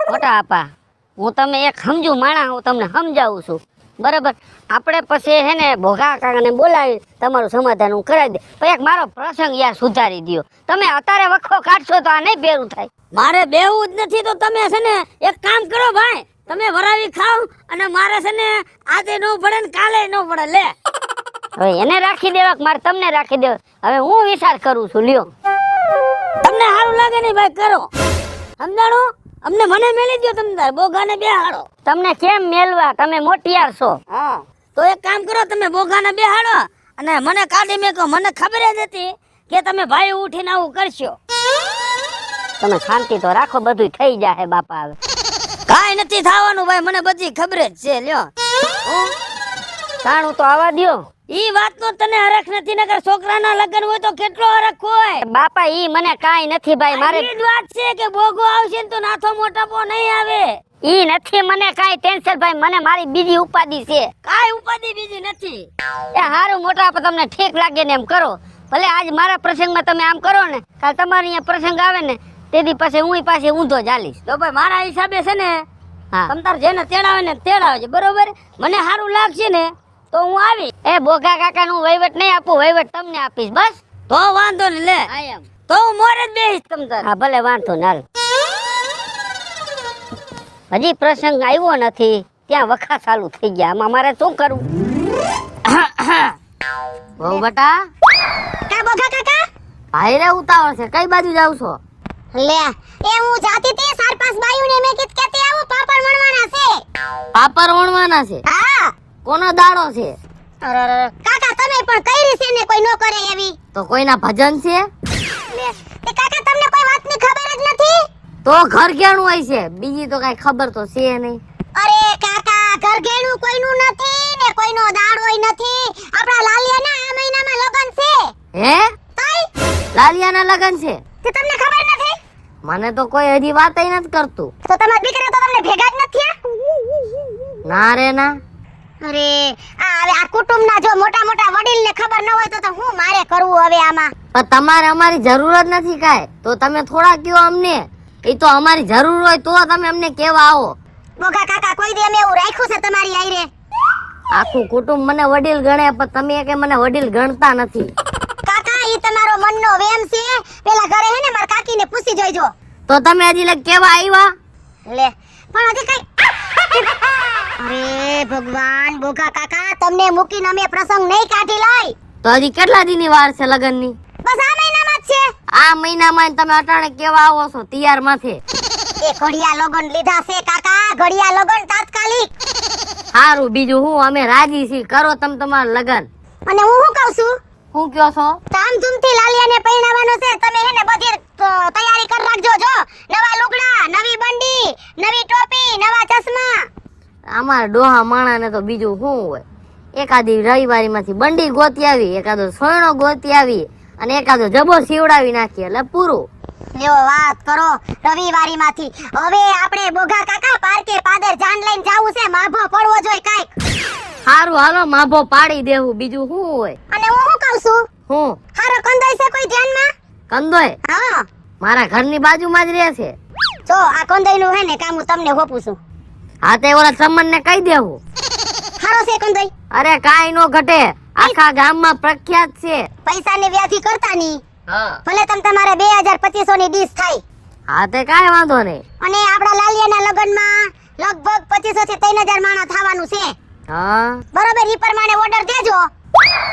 મોટા આપા, હું તમે એક સમજુ માણા, હું તમને સમજાવું છું, બરાબર. આપણે પછી હે ને ભોગા કાકાને બોલાવી તમારું સમાધાન હું કરાવી દે. પણ એક મારો પ્રસંગ યાર સુધારી દ્યો. તમે અત્યારે વખો કાઢશો તો આ નહીં ભેરું થાય. મારે બેવું જ નથી તો તમે છે ને એક કામ કરો ભાઈ, તમે વરાવી ખાવ અને મારે છે ને આજે નો પડે ને કાલે નો પડે. લે હવે એને રાખી દેવા કે મારે તમને રાખી દેવા? હવે હું વિચાર કરું છું. લ્યો તમને સારું લાગે ને ભાઈ કરો, સમજાણો? અમને મને મેલી દો, તમે તાર બોગાને બેહાડો. તમને કેમ મેલવા? તમે મોટિયાર છો. હા તો એક કામ કરો, તમે બોગાને બેહાડો અને મને કાઢી મેકો. મને ખબર જ હતી કે તમે ભાઈ ઉઠીને આવું કરશો. તમે શાંતિ તો રાખો, બધું થઈ જાહે બાપા. હવે કાઈ નથી થવાનું ભાઈ, મને બધી ખબર જ છે. લ્યો તાણું તો આવા દ્યો. ઈ વાત નો તને હરખ નથી, નકર છોકરાના લગ્ન હોય તો કેટલો હરખ હોય બાપા. ઈ મને કાઈ નથી ભાઈ, મારે ઈ જ વાત છે કે બોગો આવશે ને તો નાથો મોટાપો નહીં આવે. ઈ નથી મને કાઈ ટેન્શન ભાઈ, મને મારી બીજી ઉપાધિ છે. કાઈ ઉપાધિ બીજી નથી. એ હારું મોટા આપા, તમને ઠીક લાગે ને એમ કરો. ભલે આજ મારા પ્રસંગમાં તમે આમ કરો ને, કાલ તમારે અહીંયા પ્રસંગ આવે ને તેથી પછી હું પાસે ઊંધો ચાલીશ. તો ભાઈ મારા હિસાબે છે ને તમ તાર જેને તેડાવે ને તેડાવજે, બરોબર. મને સારું લાગશે ને તો હું આવી. એ બોગા કાકાનું વહીવટ નહીં આપું, વહીવટ તમને આપીશ બસ. તો વાંધો ને. લે તો હું મોરે જ બેહીશ તમ તાર. હા ભલે વાંધો ને. હાલ હજી પ્રસંગ આવ્યો નથી ત્યાં વખા ચાલુ થઈ ગયા, આમાં મારે શું કરવું? બહુ બટા કા બોગા કાકા? ભાઈ રે ઉતાવળ છે, કઈ બાજુ જાવ છો? લે એ હું જાતી તી 4-5 બાયું ને મેં કીધું કેતી આવું પાપડ વણવાના છે. પાપડ વણવાના છે? હા. કોનો દાડો છે? અરે કાકા તમે પણ કઈરી છે ને કોઈ નો કરે એવી? તો કોઈના ભજન છે? લે તે કાકા તમને કોઈ વાતની ખબર જ નથી? તો ઘર કેણું હોય છે, બીજી તો કઈ ખબર તો છે નહીં. અરે કાકા ઘર ઘેણું કોઈનું નથી ને કોઈનો દાડોય નથી. આપણા લાલિયાના આ મહિનામાં લગન છે. હે? તઈ લાલિયાના લગન છે? તે તમને ખબર નથી? મને તો કોઈ હજી વાતય નથી કરતું. તો તમારા દીકરા તો તમને ભેગા જ નથી થયા? ના રે ના. અરે આ હવે આ કુટુંબના જો મોટા મોટા વડીલને ખબર ન હોય તો હું મારે કરવું હવે આમાં? પણ તમારે અમારી જરૂર જ નથી કાંઈ, તો તમે થોડા કયો અમને. એ તો અમારી જરૂર હોય તો તમે અમને કેવા આવો. બોગા કાકા કોઈ દી અમે એવું રાખ્યું છે તમારી આઈરે? આખું કુટુંબ મને વડીલ ગણે, પણ તમે કે મને વડીલ ગણતા નથી. કાકા ઈ તમારો મનનો વેમ છે. પેલા ઘરે હે ને માર કાકીને પૂછી જોઈજો. તો તમે હજી લગ કેવા આવ્યા? લે પણ હજી કઈ અરે ભગવાન બોગા કાકા તમને મૂકીને અમે પ્રસંગ નહીં કાઢી લઈ. તો હજી કેટલા દીની વાર છે લગનની? બસ આ મહિનામાં જ છે. આ મહિનામાં તમે અટાણે કેવા આવો છો તૈયાર માથે? એ ઘડિયા લગન લીધા છે કાકા, ઘડિયા લગન તાત્કાલિક. સારું, બીજું હું અમે રાજી છીએ, કરો તમે તમારા લગન. અને હું શું કહું છું? હું કયો છો? ધામધૂમથી લાલિયાને પરણાવવાનો છે. તમે હે ને બધી તૈયારી કરી રાખજો. જો નવા લુગડા, નવી બંડી, નવી ટોપી, નવા ચશ્મા. અમારા ડોહા માણાને તો બીજું શું હોય, એકાદી રવિવારીમાંથી બંડી ગોતી આવી, એકાદો સોયણો ગોતી આવી અને એકાદો જબો સીવડાવી નાખીએ એટલે પૂરું. લ્યો વાત કરો રવિવારીમાંથી. હવે આપણે બોગા કાકા પાર્કે પાદર જાન લઈને જાવું છે, માભો પડવો જોઈએ કાઈક. સારું હાલો, માભો પાડી દેવું, બીજું શું હોય. અને હું શું કહું છું? હું હારો કંદોય છે કોઈ ધ્યાનમાં? કંદોય હા મારા ઘરની બાજુમાં જ રહે છે. જો આ કંદોઈ નું હે ને કામ હું તમને હોપું છું. હા તે ઓલા ચમન ને કહી દેવું. હારો છે કંદોઈ. અરે કાઈ નો ઘટે, આખા ગામમાં પ્રખ્યાત છે. પૈસાની વ્યાધિ કરતા નહીં. હા ભલે તમ તમારે 2200 ની ડીશ થાય. હા તે કાઈ વાંધો નહીં. અને આપડા લાલિયાના લગનમાં લગભગ 2500 થી 3000 માણસ થવાનું છે. હા બરોબર, ઈ પ્રમાણે ઓર્ડર દેજો.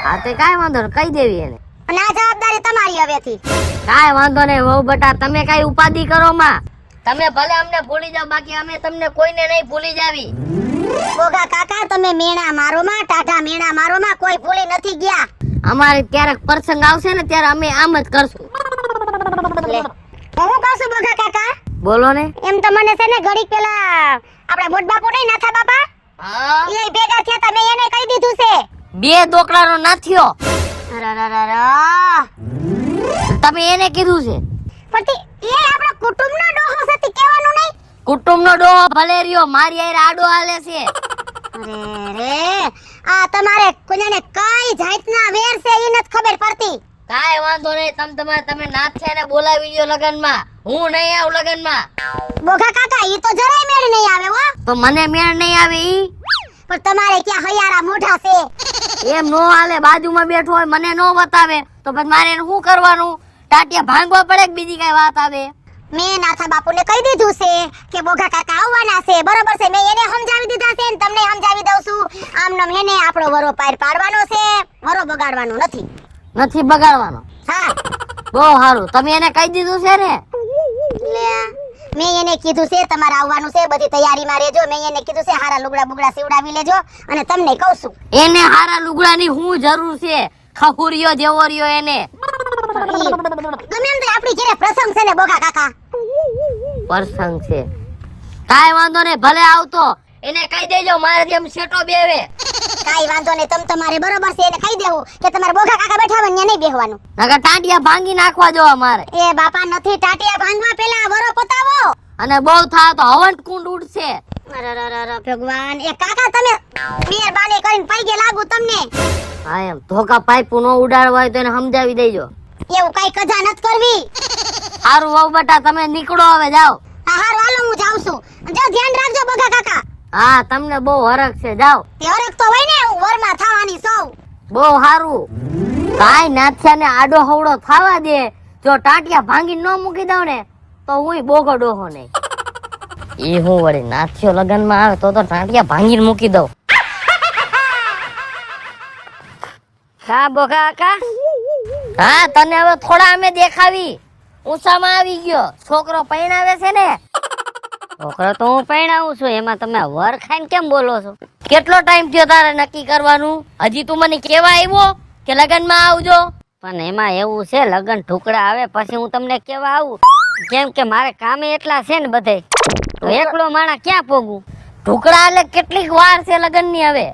હા તે કાઈ વાંધો નહીં, કહી દેવી એને. અને આ જવાબદારી તમારી હવેથી. કાઈ વાંધો નહીં વહુ બેટા, તમે કાઈ ઉપાધિ કરો માં. તમે ભલે અમને ભૂલી જાવ, બાકી અમે તમને કોઈને નહીં ભૂલી જાવી. બોગા કાકા, તમે મેણા મારો માં, ટાઢા મેણા મારો માં, કોઈ ભૂલી નથી ગયા. અમારે ક્યારેક પ્રસંગ આવશે ને ત્યારે અમે આમ જ કરશું. લે, હું કહું છું બોગા કાકા, બોલો ને. એમ તો મને છે ને ઘડીક પેલા આપડા મોટ બાપુ નહીં નાથા બાપા, હા એ ભેગા થયા તમે એને કહી દીધું છે. બે દોકડાનો નાથ્યો અરરરરર. તમે એને કીધું છે. પણ એ આપણા કુટુંબનો ડોહો છે, તે કહેવાનું નહીં. કુટુંબનો ડોહો ભલે રહ્યો, મારી હારે આડો હાલે છે. અરે રે, આ તમારે કોઈને કઈ જાતના વેર છે ઈ નથી ખબર પડતી. કાઈ વાંધો નહીં, તમે નાથ્યા ને બોલાવી લ્યો લગનમાં. હું નહીં આવું લગનમાં. બોગા કાકા, ઈ તો જરાય મેળ નહીં આવે હો. તો મને મેળ નહીં આવે ઈ. પણ તમારે ક્યાં હૈયારા મોઢા છે. એમ નો હાલે, બાજુમાં બેઠો હોય મને નો બતાવે તો પછી મારે એને શું કરવાનું? ટાટિયા ભાંગવા પડે કે બીજી કઈ વાત આવે? મેં નાથા બાપુને કહી દીધું છે કે બોગા કાકા આવવાના છે, બરોબર છે. મેં એને સમજાવી દીધા છે ને તમને સમજાવી દઉં છું. આમ નામ એને આપણો વરો પાર પાડવાનો છે, વરો બગાડવાનો નથી. નથી બગાડવાનો. હા, બહુ સારું, તમે એને કહી દીધું છે ને. લે, મેં એને કીધું છે તમારે આવવાનું છે, બધી તૈયારીમાં રહેજો. મેં એને કીધું છે હારા લુગડા બુગડા સીવડાવી લેજો. અને તમને કહું છું, એને હારા લુગડાની શું જરૂર છે? ખહુરિયો જેવો રહ્યો એને. ગમે એમ તો આપણી ઘરે પ્રસંગ છે ને બોગા કાકા. પ્રસંગ છે, કાઈ વાંધો નહીં, ભલે આવતો. એને કહી દેજો મારે જેમ સેટો બેવે. કાઈ વાંધો નહીં, તમ તમારે બરોબર છે એને કહી દેવું કે તમારે બોગા કાકા બેઠા હોય ને નહીં બેહવાનું. નકર ટાંટિયા ભાંગી નાખવા જો અમારે. એ બાપા નથી, ટાટિયા ભાંગવા પેલા વરો પતાવો. અને બહુ થાય તો હવન કુંડ ઉડશે. અરરરર ભગવાન, એ કાકા તમે મહેરબાની કરીને પૈગે લાગુ તમને. હા એમ ધોકા પાઇપુ નો ઉડાડવા હોય તો એને સમજાવી દેજો. એવું કઈ કજા નત કરવી. હારું વહુ બેટા, તમે નીકળો હવે, જાઓ. હા હારું, હાલો હું જાઉં છું. જો ધ્યાન રાખજો બોગા કાકા. હા તમને બહુ હરખ છે, જાઓ. તે હરખ તો હોય ને, હું વરમાં થવાની સૌ. બહુ સારું. કાઈ નાથ્યા ને આડો હવડો થાવા દે. જો ટાંટિયા ભાંગી ન મૂકી દઉં ને તો હું બોગો ડોહો નહીં. ઈ હું વળી નાથ્યો લગનમાં આવે તો ટાંટિયા ભાંગીને મૂકી દઉં. હા બોગા કાકા. હા તને હવે થોડા અમે દેખાવી. ઊંચામાં આવી ગયો. છોકરો પૈણાવે છે ને. છોકરો તો હું પૈણાવું છું, એમાં તમે વર ખાઈને કેમ બોલો છો? કેટલો ટાઈમ થયો તારે નક્કી કરવાનું? હજી તું મને કેવા આવ્યો કે લગનમાં આવજો? પણ એમાં એવું છે, લગન ઢુકડા આવે પછી હું તમને કેવા આવું. કેમ કે મારે કામે એટલા છે ને બધે, તો એકલો માણા ક્યાં પોગું? ઢુકડા એટલે કેટલીક વાર છે લગનની હવે.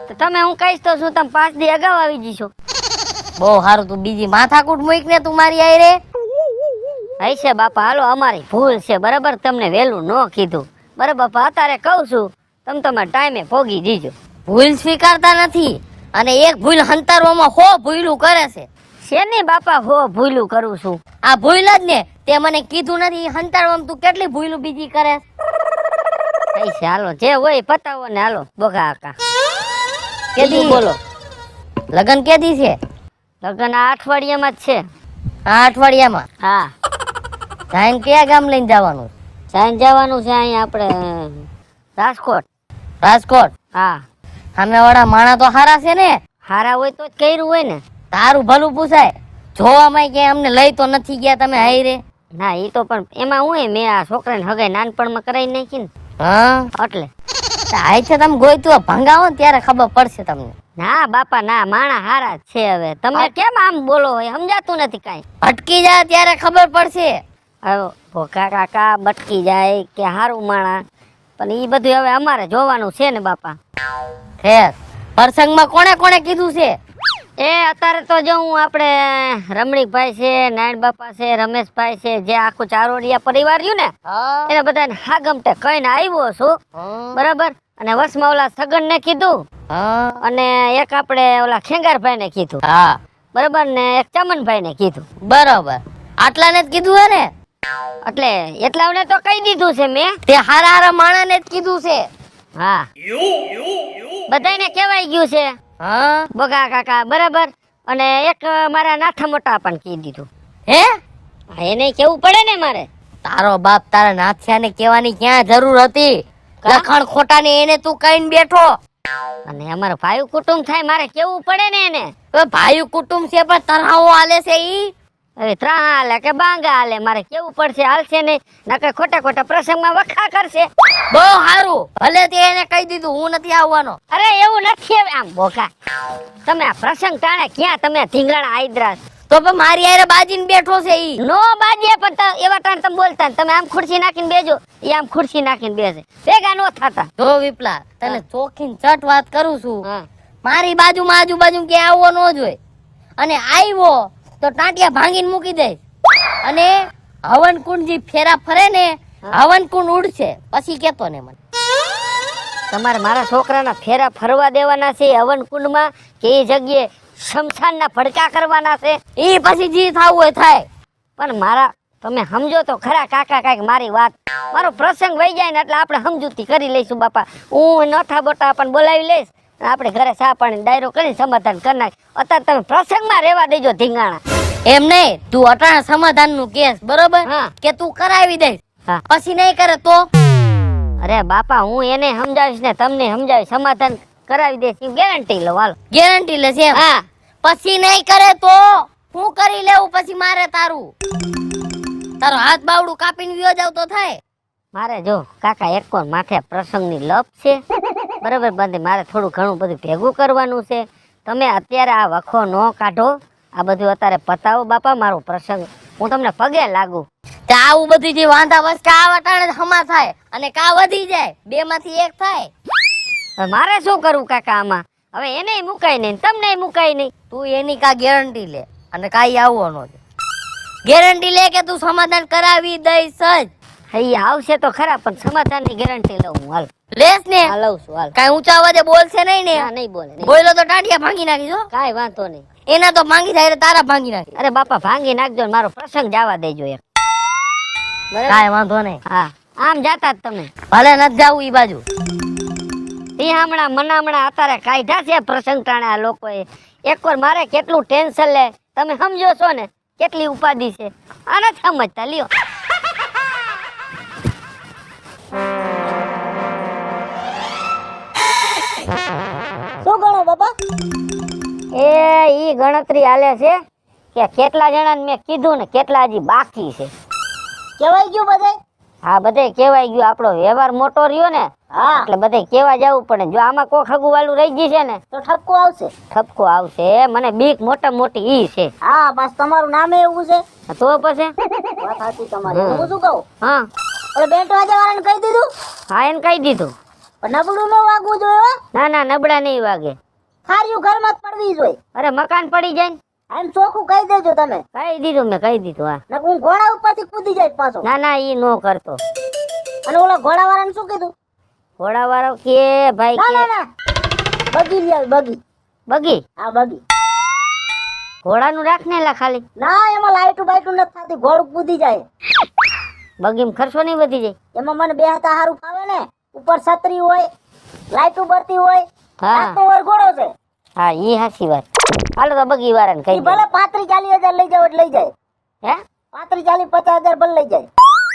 તો તમે હું કહીશ તો શું તમે 5 દી અગાઉ આવી જશો? બહુ સારું, તું બીજી માથાકૂટ મૂક ને તું મારી આઈ રે. હશે બાપા, હાલો અમારી ભૂલ છે, બરાબર. તમને વહેલું ન કીધું, બરાબર બાપા. અત્યારે કહું છું, તમે તમારા ટાઈમે પોગી દીજો. ભૂલ સ્વીકારતા નથી, અને એક ભૂલ હંતારવામાં 100 ભૂલું કરે છે. શેની બાપા 100 ભૂલું કરું છું? આ ભૂલ જ ને, તે મને કીધું નથી. હંતારવામાં તું કેટલી ભૂલું બીજી કરે? હશે, હાલો જે હોય પતાવો ને હાલો બોગા કાકા. કેદી બોલો? લગન કેદી છે? લગન આ અઠવાડિયામાં જ છે. આ અઠવાડિયામાં? હા. જાઈન કયા ગામ લઈને જવાનું? જાઈન જવાનું છે અહીંયા આપણે રાજકોટ. રાજકોટ? હા. સામે વાળા માણા તો હારા છે ને? હારા હોય તો જ કર્યું હોય ને. તારું ભલું પૂછાય. જોવામાં કે અમને લઈ તો નથી ગયા તમે હાઈ રે. ના ઈ તો પણ એમાં હું મેં આ છોકરાને હગાઈ નાનપણમાં કરાવી નાખી ને. હા એટલે હાઈ છે, તમે ગોઈતું ભંગાવો ને ત્યારે ખબર પડશે તમને. ના બાપા ના, માણા હારા છે. હવે તમે કેમ આમ બોલો હોય, સમજાતું નથી કાઈ. ભટકી જાય ત્યારે ખબર પડશે. હવે ભોકા કાકા ભટકી જાય કે હારું માણા, પણ ઈ બધું હવે અમારે જોવાનું છે ને બાપા. ખેર પ્રસંગમાં કોણે કોણે કીધું છે? એ અત્યારે તો જો હું આપણે રમણીકભાઈ છે, નારાયણ બાપા છે, રમેશભાઈ છે, જે આખું ચારોડિયા પરિવાર રહ્યું ને એને બધાને હાગમટે કહીને આવ્યો છું, બરાબર. અને વસમાં ઓલા સગન ને કીધું, અને એક આપણે ઓલા ખેંગારભાઈ ને કીધું, બરાબર, ને એક ચમનભાઈ ને કીધું, બરાબર. આટલાને જ કીધું હે ને એટલે એટલાને તો કહી દીધું છે મેં. તે હારા હારા માણાને જ કીધું છે. હા બધાયને કહેવાય ગયું છે. હા બગા કાકા બરાબર. અને એક મારા નાથા મોટા પણ કહી દીધું. હે હા, એને કેવું પડે ને મારે. તારો બાપ તારા નાથિયાને કહેવાની ક્યાં જરૂર હતી? લખણ ખોટા ને એને તું કહીને બેઠો. અને અમારો ભાઈ કુટુંબ થાય મારે કેવું પડે ને એને. હવે ભાઈ કુટુંબ છે પણ તરહાવો હાલે છે ઈ. હવે ત્રા હાલે કે બાંગા હાલે મારે કેવું પડશે. હાલશે નહીં નકર ખોટા ખોટા પ્રસંગમાં વખા કરશે. બહુ સારું ભલે તે એને કહી દીધું હું નથી આવવાનો. અરે એવું નથી. હવે આમ બોકા તમે આ પ્રસંગ ટાણે ક્યાં તમે ધીંગાણા આઈદ્રાસ તો પણ મારી હારે બાજીને બેઠો છે ઈ. નો બાજે પણ એવા ટાણ તમે બોલતા ને તમે આમ ખુરશી નાખીને બેજો એ આમ ખુરશી નાખીને બેસે ભેગા નો થતા. જો વિપલા તને ચોખીને ચટ વાત કરું છું. હા મારી બાજુમાં આજુબાજુ કે આવવો ન જોઈએ. અને આવ્યો તો ટાંટિયા ભાંગીને મૂકી દઈશ. અને હવન કુંડ જે ફેરા ફરે ને હવન કુંડ ઉડશે પછી કેતો ને મને. તમારે મારા છોકરાના ફેરા ફરવા દેવાના છે હવન કુંડમાં કે એ જગ્યાએ શમશાનના ભડકા કરવાના છે. ઈ પછી જી થાવું હોય થાય. પણ મારા તમે સમજો તો ખરા કાકા કાંઈક મારી વાત. મારો પ્રસંગ વહી જાય ને એટલે આપણે સમજૂતી કરી લઈશું બાપા. હું નોથા બોટા પણ બોલાવી લઈશ અને આપણે ઘરે ચા પાણી ડાયરો કરીને સમાધાન કરી નાખ. અત્યારે તમે પ્રસંગમાં રહેવા દેજો ધીંગાણા. એમ નહીં તું અટાણા સમાધાન નું કેસ બરોબર હા. કે તું કરાવી દઈશ હા. પછી નહીં કરે તો અરે બાપા હું એને સમજાવીશ ને તમને સમજાવીશ સમાધાન કરાવી દઈશ એ ગેરંટી લો હાલો. ગેરંટી લેશે એમ? હા પછી નહીં કરે તો હું કરી લેવું પછી મારે તારું તારો હાથ બાવડું કાપીને વ્યો જાવ તો થાય. મારે જો કાકા એક કોણ માથે પ્રસંગની લપ છે બરાબર બંધ મારે થોડું ઘણું બધું ભેગું કરવાનું છે. તમે અત્યારે આ વખો ન કાઢો. આ બધું અત્યારે પતાવો બાપા મારો પ્રસંગ હું તમને પગે લાગુ. તે આવું બધું જે વાંધા વસકા આ વટાણે હમા થાય અને કા વધી જાય બે માંથી એક થાય. હવે મારે શું કરવું કાકા આમાં. હવે એને મુકાય નહીં તમને મુકાય નહીં. તું એની કા ગેરંટી લે અને કાઈ આવવાનો છે. ગેરંટી લે કે તું સમાધાન કરાવી દઈશ જ. અહીં આવશે તો ખરા પણ સમાધાનની ગેરંટી લઉં હું હાલ. લેસ ને હા લઉં છું હાલ. કાઈ ઊંચા અવાજે બોલશે નહીં ને. ના નહીં બોલે નહીં. બોલો તો ટાંટિયા ભાંગી નાખીશ હો. કાંઈ વાંધો નહીં. એના તો ભાંગી થાય એટલે તારા ભાંગી નાખી. અરે બાપા ભાંગી નાખજો ને મારો પ્રસંગ જવા દેજો એક. બરાબર? કાઈ વાંધો નહીં. હા આમ જાતા જ તમે ભલે નથી જાવું ઈ બાજુ. એ હમણાં મનામણા અત્યારે કાઢ્યા છે પ્રસંગ ટાણે આ લોકોએ. એકવાર મારે કેટલું ટેન્શન લે તમે સમજો છો ને કેટલી ઉપાધિ છે. આને જ સમજતા લ્યો. શું ગણો બાપા? ઈ ગણતરી હાલે છે કે કેટલા જણાને મેં કીધું ને કેટલા હજી બાકી છે. કહેવાય ગયું બધાય? હા બધે કહેવાય ગયું. આપણો વ્યવહાર મોટો રહ્યો ને હા એટલે બધે કહેવા જવું પડે. જો આમાં કોઈ ખગું વાળું રહી ગઈ છે ને તો ઠપકો આવશે. ઠપકો આવશે. મને બીક મોટા મોટી ઈ છે. હા બસ તમારું નામે એવું છે. તો પછી વાત સાચી તમારી. હું શું કહું? હા ઓલે બેન્ટ વાજા વાળાને કહી દીધું હા એને કહી દીધું. પણ નબળું ન વાગવું જોઈએ હો. ના ના નબળા નહીં વાગે. ખાર્યું ઘરમાં જ પડવી જોઈએ. અરે મકાન પડી જાય ને એમ ચોખ્ખું કહી દેજો તમે. કહી દીધું મેં કહી દીધું. હા નકર હું ઘોડા ઉપરથી કૂદી જાય પાછો. ના ના ઈ નો કરતો. અને ઓલા ઘોડા વાળાને શું કીધું? ઘોડાવાળો કે ભાઈ ના કે ના ના બગી લઈ આવી બગી. બગી હા બગી. ઘોડાનું રાખ ને લા ખાલી. ના એમાં લાઈટું બાઈટું નથી થતી. ઘોડું કૂદી જાય. બગીમાં ખર્ચો નહીં વધી જાય. એમાં મને બે હાથા હારું ફાવે ને. ઉપર છત્રી હોય, લાઈટું બળતી હોય. હા રાતનો વરઘોડો છે. હા ઈ હાચી વાત. હાલો તો બગી વાળાને કહી ઈ દે. ભલે 35-40 હજાર લઈ જાવ એટલે લઈ જાય. હે 35-40-50 હજાર ભલે લઈ જાય.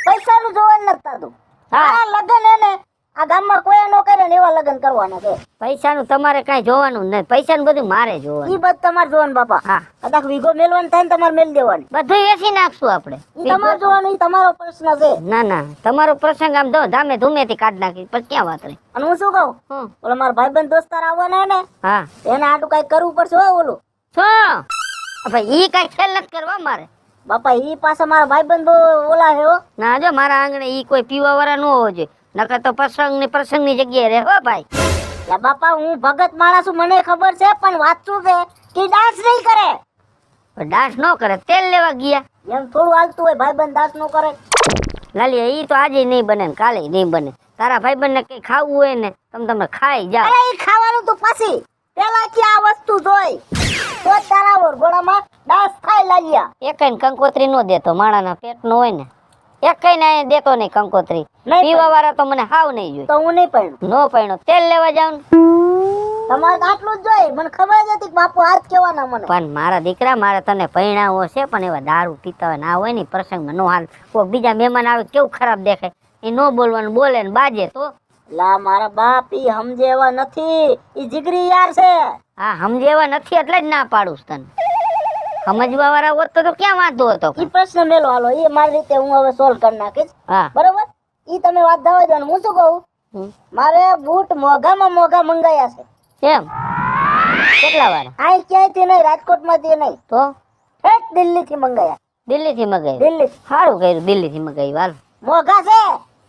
પૈસાનું જોવાનું નથી થતું. હા આ લગન એને આ ગામમાં કોઈ ન કરે ને એવા લગન કરવાના છે. પૈસાનું તમારે કાંઈ જોવાનું નથી. પૈસાનું બધું મારે જોવાનું. ઈ બધું તમારે જોવાનું બાપા. હા કદાચ વીઘો મેલવાનું થાય ને તમારે મેલ દેવાની. બધું વેચી નાખશું આપણે. ઈ તમારે જોવાનું. ઈ તમારો પ્રશ્ન છે. ના ના તમારો પ્રસંગ આમ દો ધામે ધૂમેથી કાઢી નાખી પછી ક્યાં વાત રહી. અને હું શું કહું? હમ. ઓલા મારા ભાઈબંધ દોસ્તાર આવવાના ને હા એને આટલું કઈ કરવું પડશે હો ઓલું. શું ભાઈ ઈ કાંઈ ખેલ નથી કરવા મારે. બાપા ઈ પાછા મારા ભાઈબંધ ઓલા હે હો. ના જો મારા આંગણે ઈ કોઈ પીવા વાળા ન હોવો જોઈએ. નકર તો પ્રસંગની જગ્યાએ રહે હો ભાઈ. લા બાપા હું ભગત માણસ છું મને ખબર છે પણ વાત શું છે કે ડાન્સ નહીં કરે. ડાન્સ ન કરે તેલ લેવા ગયા. એમ થોડું હાલતું હોય ભાઈબંધ ડાન્સ ન કરે. લાલી ઈ તો આજે નહીં બને ને કાલે નહીં બને. તારા ભાઈબંધને કઈ ખાવું હોય ને તમે ખાઈ જાઓ. અરે ઈ ખાવાનું તું પછી પેલા કે આ વસ્તુ જોઈ તો જ તારા વરઘોડામાં ડાસ થાય લાગ્યા. એકઈ કંકોત્રી નો દેતો, માણાના પેટ નો હોય ને એકઈ ને દેતો નહીં કંકોત્રી. નહીં પીવા વાળા તો મને હાવ નહીં જોઈ. તો હું નહીં પડ્યું. નો પૈણો તેલ લેવા જાવ ને. તમારે તો આટલું જ જોઈ. મને ખબર જ હતી કે બાપુ હાથ કેવાના મને. પણ મારા દીકરા, મારે તને પૈણાવો છે, પણ એવા દારૂ પીતા હોય ના હોય ને પ્રસંગમાં નો હાલ. કોઈ બીજા મહેમાન આવે કેવું ખરાબ દેખાય. એ નો બોલવાનું, બોલે ને બાજે તો. લા મારા બાપ ઈ સમજે એવા નથી. ઈ જીગરી યાર છે. હા સમજે એવા નથી એટલે જ ના પાડું છું તને. સમજવા વાળા હોત તો ક્યાં વાંધો હતો. ઈ પ્રશ્ન મેલો હાલો. એ મારી રીતે હું હવે સોલ્વ કરી નાખીશ. હા બરોબર. ઈ તમે વાત જવા દો ને હું શું કહું. હમ. મારે બૂટ મોઘામાં મોઘા મંગાયા છે. એમ કેટલા વાર? આ ક્યાંયથી નહીં, રાજકોટમાંથી નહીં, તો ઠેઠ દિલ્હીથી મંગાયા. દિલ્હીથી મગાવી. દિલ્હી સારું કર્યું, દિલ્હીથી મગાવી. હાલ. મોઘા છે.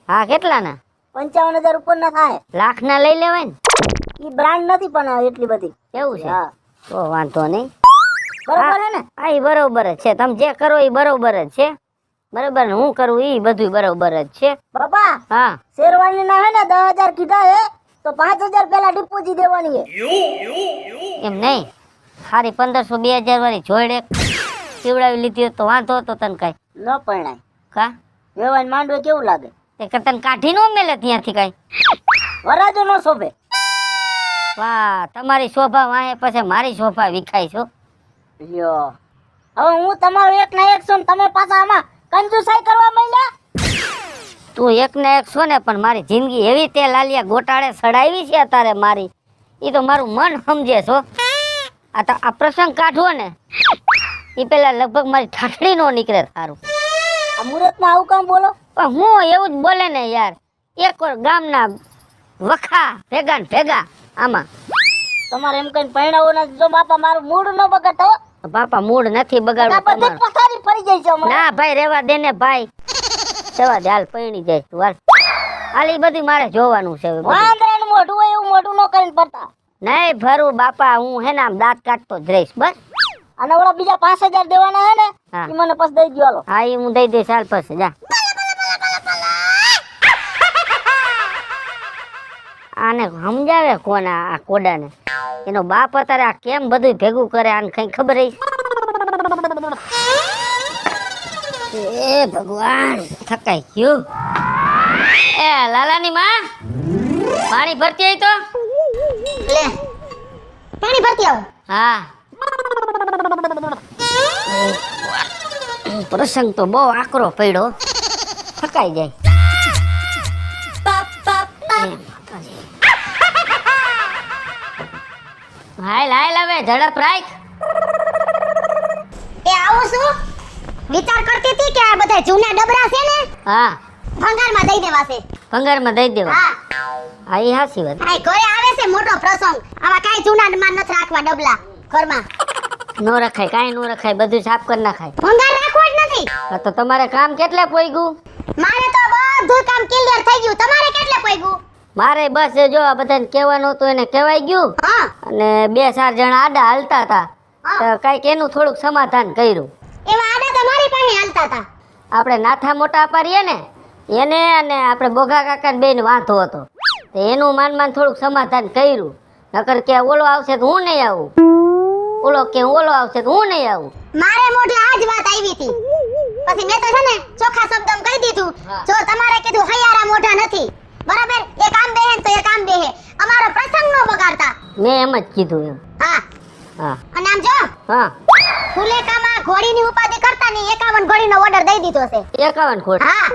હા કેટલાના? 55,000 ઉપર ના થાય. લાખના લઈ લેવાય ને. ઈ બ્રાન્ડ નથી પણ એટલી બધી. એવું છે? હા તો વાંધો નહીં. બરોબર હે ને. હા એ બરોબર જ છે. તમે જે કરો એ બરોબર જ છે. બરોબર ને હું કરું એ બધું બરોબર જ છે. બાપા હા શેરવાની ના હે ને 10,000 કીધા હે તો 5,000 પેલા ડિપોઝિટ દેવાની હે. એમ નહીં, સારી 1500 2000 વાળી જોડે સીવડાવી લીધી હોત તો વાંધો હતો તને કાંઈ. ન પરણાય. કા વેવાઈને માંડવે કેવું લાગે. તે તને કાઢી નો મેલે ત્યાંથી કાંઈ. વરાજો નો શોભે. વાહ, તમારી શોભા વાહે પછી મારી શોભા વિખાય છો. લ્યો હવે હું તમારો એક ના એક છું ને તમે પાછા આમાં કંજુસાઈ કરવા માંડ્યા. તું એક ને એક છો ને, પણ મારી જિંદગી એવી તે લાલિયા ગોટાળે સડાવી છે અત્યારે મારી. એ તો મારું મન સમજે છો. આ તો આ પ્રસંગ કાઢવો ને એ પેલા લગભગ મારી ઠાઠડી નો નીકળે સારું. આ મુહૂર્તમાં આવું કામ બોલો. પણ હું એવું જ બોલે ને યાર. એક વાર ગામના વખા ભેગા ને ભેગા આમાં. તમારે એમ કઈ પરણાવો ના જો બાપા મારું મૂડ ન બગાડતો. બાપા મૂડ નથી બગાડવું બધે તમારું. પથારી પડી જાય છે અમારે. ના ભાઈ રેવા દે ને ભાઈ, રેવા દે. હાલ પૈણી જાય તું હાલ. હાલ ઈ બધું મારે જોવાનું છે હવે બધું. વાંદરાનું મોઢું હોય એવું મોઢું ન કરીને પડતા. નહીં ભરું બાપા, હું હે ને આમ દાંત કાઢતો જ રહીશ બસ. અને ઓલા બીજા 5,000 દેવાના હે ને હા. ઈ મને પછી દઈ દ્યો હાલો. હા ઈ હું દઈ દઈશ હાલ પછી જા. આને સમજાવે કોણ આ કોડાને? એનો બાપ અત્યારે આ કેમ બધું ભેગું કરે આને કઈ ખબર હઈ? એ ભગવાન થકાઈ ગયું. એ લાલાની માં પાણી ભરતી આવી તો. લે પાણી ભરતી આવું. હા પ્રસંગ તો બહુ આકરો પડ્યો, થકાઈ જાય. હાલ હાલ હવે ઝડપ રાખ. એ આવું છું વિચાર કરતી હતી કે આ બધા જૂના ડબરા છે ને હા ભંગારમાં દઈ દેવા છે. ભંગારમાં દઈ દેવા. હા હા એ હાચી વાત. આ ઘરે આવે છે મોટો પ્રસંગ, આવા કાઈ જૂના માં નથી રાખવા ડબલા ઘરમાં. નો રખાય, કાંઈ નો રખાય, બધું સાફ કરી નાખાય. ભંગાર રાખવો જ નથી. હા, તો તમારે કામ કેટલે પોઈગું? મારે તો બધું કામ ક્લિયર થઈ ગયું. તમારે કેટલે પગ્યું? મારે બસ જો આ બધાને કહેવાનું હતું એને કહેવાય ગયું. હા અને 2-4 જણા આડા હાલતા હતા તો કાંઈક એનું થોડુંક સમાધાન કર્યું. એવા આડા તમારી પાસે હાલતા હતા. આપણે નાથા મોટા પાડીએ ને એને અને આપણે બોઘા કાકા બેન વાંધો હતો તો એનું માન થોડુંક સમાધાન કર્યું. નકર કે ઓલો આવશે તો હું નહીં આવું, ઓલો કે ઓલો આવશે તો હું નહીં આવું. મારે મોઢે આ જ વાત આવી હતી. પછી મેં તો છે ને ચોખ્ખા શબ્દમાં કહી દીધું, જો તમારે કીધું હૈયારા મોઢા નથી બરાબર, એક આમ બેહે તો એક આમ બેહે, અમારો પ્રસંગ નો બગાડતા. મેં એમ જ કીધું એમ. હા હા અને આમ જો હા ફુલેકામાં ઘોડીની ઉપાધિ કરતા ની 51 ઘોડીનો ઓર્ડર દઈ દીધો છે. 51 ખોટ. હા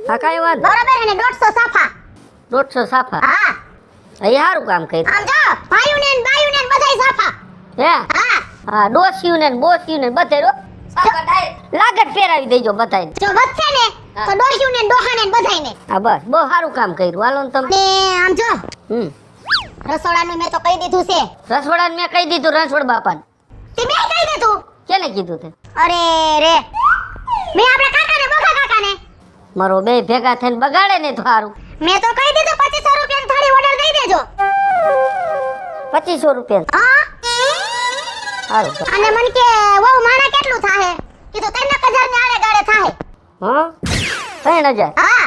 હા કાંઈ વાંધો. બરાબર. અને 150 સાફા. 150 સાફા. હા એ સારું કામ કર્યું. આમ જો ભાઈઓને ને બાઈઓને ને બધાય સાફા. હે હા હા ડોસીયું ને બોસીયું ને બધે લાગત ફેરાવી દેજો બધાને. જો વધશે ને તો ડોહીઓને ને ડોહાને ને બધાયને. હા બસ બહુ સારું કામ કર્યું. હાલો ને તમે. ને આમ જો રસોડાનું મેં તો કહી દીધું છે. રસોડાને મેં કહી દીધું રણછોડ બાપાને. તે મેં કહી દીધું. કેને કીધું તે? અરે રે મેં આપણા કાકાને બોખા કાકાને. મારો બે ભેગા થઈને બગાડે ને તો સારું. મેં તો કહી દીધું 2500 રૂપિયાની થાળી ઓર્ડર દઈ દેજો. 2500 રૂપિયા. હા સારું. અને મન કે વહુ માણા કેટલું થાહે? કીધું 3000 ની આડે ગાડે થાહે. હા 3000. હા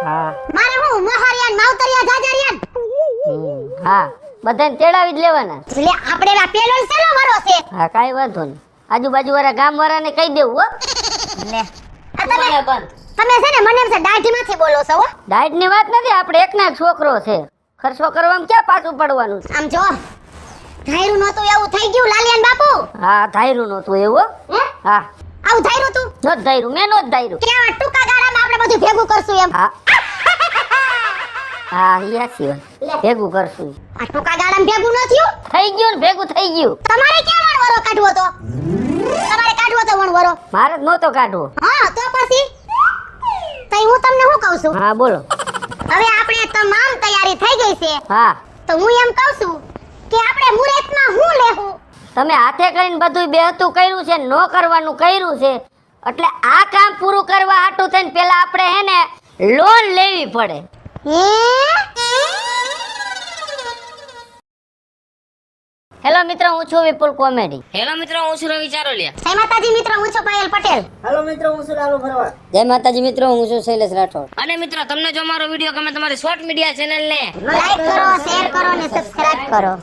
હા મારે હું મોહરિયાન માવતરિયા જાજરિયાન. હા બધાને તેડાવી જ લેવાના. એટલે આપણે આ પેલો ને શેનો વરો છે હા કાંઈ વાંધો નહીં. આજુબાજુ વાળા ગામ વાળાને કહી દેવું હો. લે આ તમે મને બંધ. તમે છે ને મને એમ છે દાઢીમાંથી બોલો છો હો ડાયટની વાત નથી, આપણે એકના એક છોકરો છે. ખર્ચો કરવામાં ક્યાં પાછું પડવાનું છે? આમ જો ધાયરું નહોતું એવું થઈ ગયું લાલિયાન બાપુ હા ધાયરું નહોતું એવું હો. હે હા આવું ધાયરું તું નો જ ધાયરું, મેં નો જ ધાયરું. કેવા ટૂંકા ગાળામાં આપણે બધું ભેગું કરશું એમ હા હા યાસી વાત ભેગું કરશું. આ ટૂંકા ગાળામાં ભેગું ન થયું થઈ ગયું ને ભેગું થઈ ગયું. તમારે ક્યાં વણવરો કાઢવો તો તમારે કાઢવો તો વણવરો મારે જ નહોતો કાઢવો. હા તો પછી તઈ હું તમને શું કહું છું હા બોલો. હવે આપણે તમામ તૈયારી થઈ ગઈ છે હા તો હું એમ કહું છું કે આપણે મુહૂર્તમાં હું લેવું તમે હાથે કરીને બધું બેહતું કર્યું છે, નો કરવાનું કર્યું છે, એટલે આ કામ પૂરું કરવા હાટું થઈને પેલા આપણે હે ને લોન લેવી પડે. હેલો મિત્રો, હું છું વિપુલ કોમેડી. હેલો મિત્રો, હું છું રવિ ચારોલિયા. જય માતાજી મિત્રો હું છું પાયલ પટેલ જય માતાજી મિત્રો, હું છું શૈલેષ રાઠોડ. અને મિત્રો, તમને જો મારો વિડીયો ગમે તમારી શોર્ટ મીડિયા ચેનલ ને લાઈક કરો શેર કરો ને સબસ્ક્રાઇબ કરો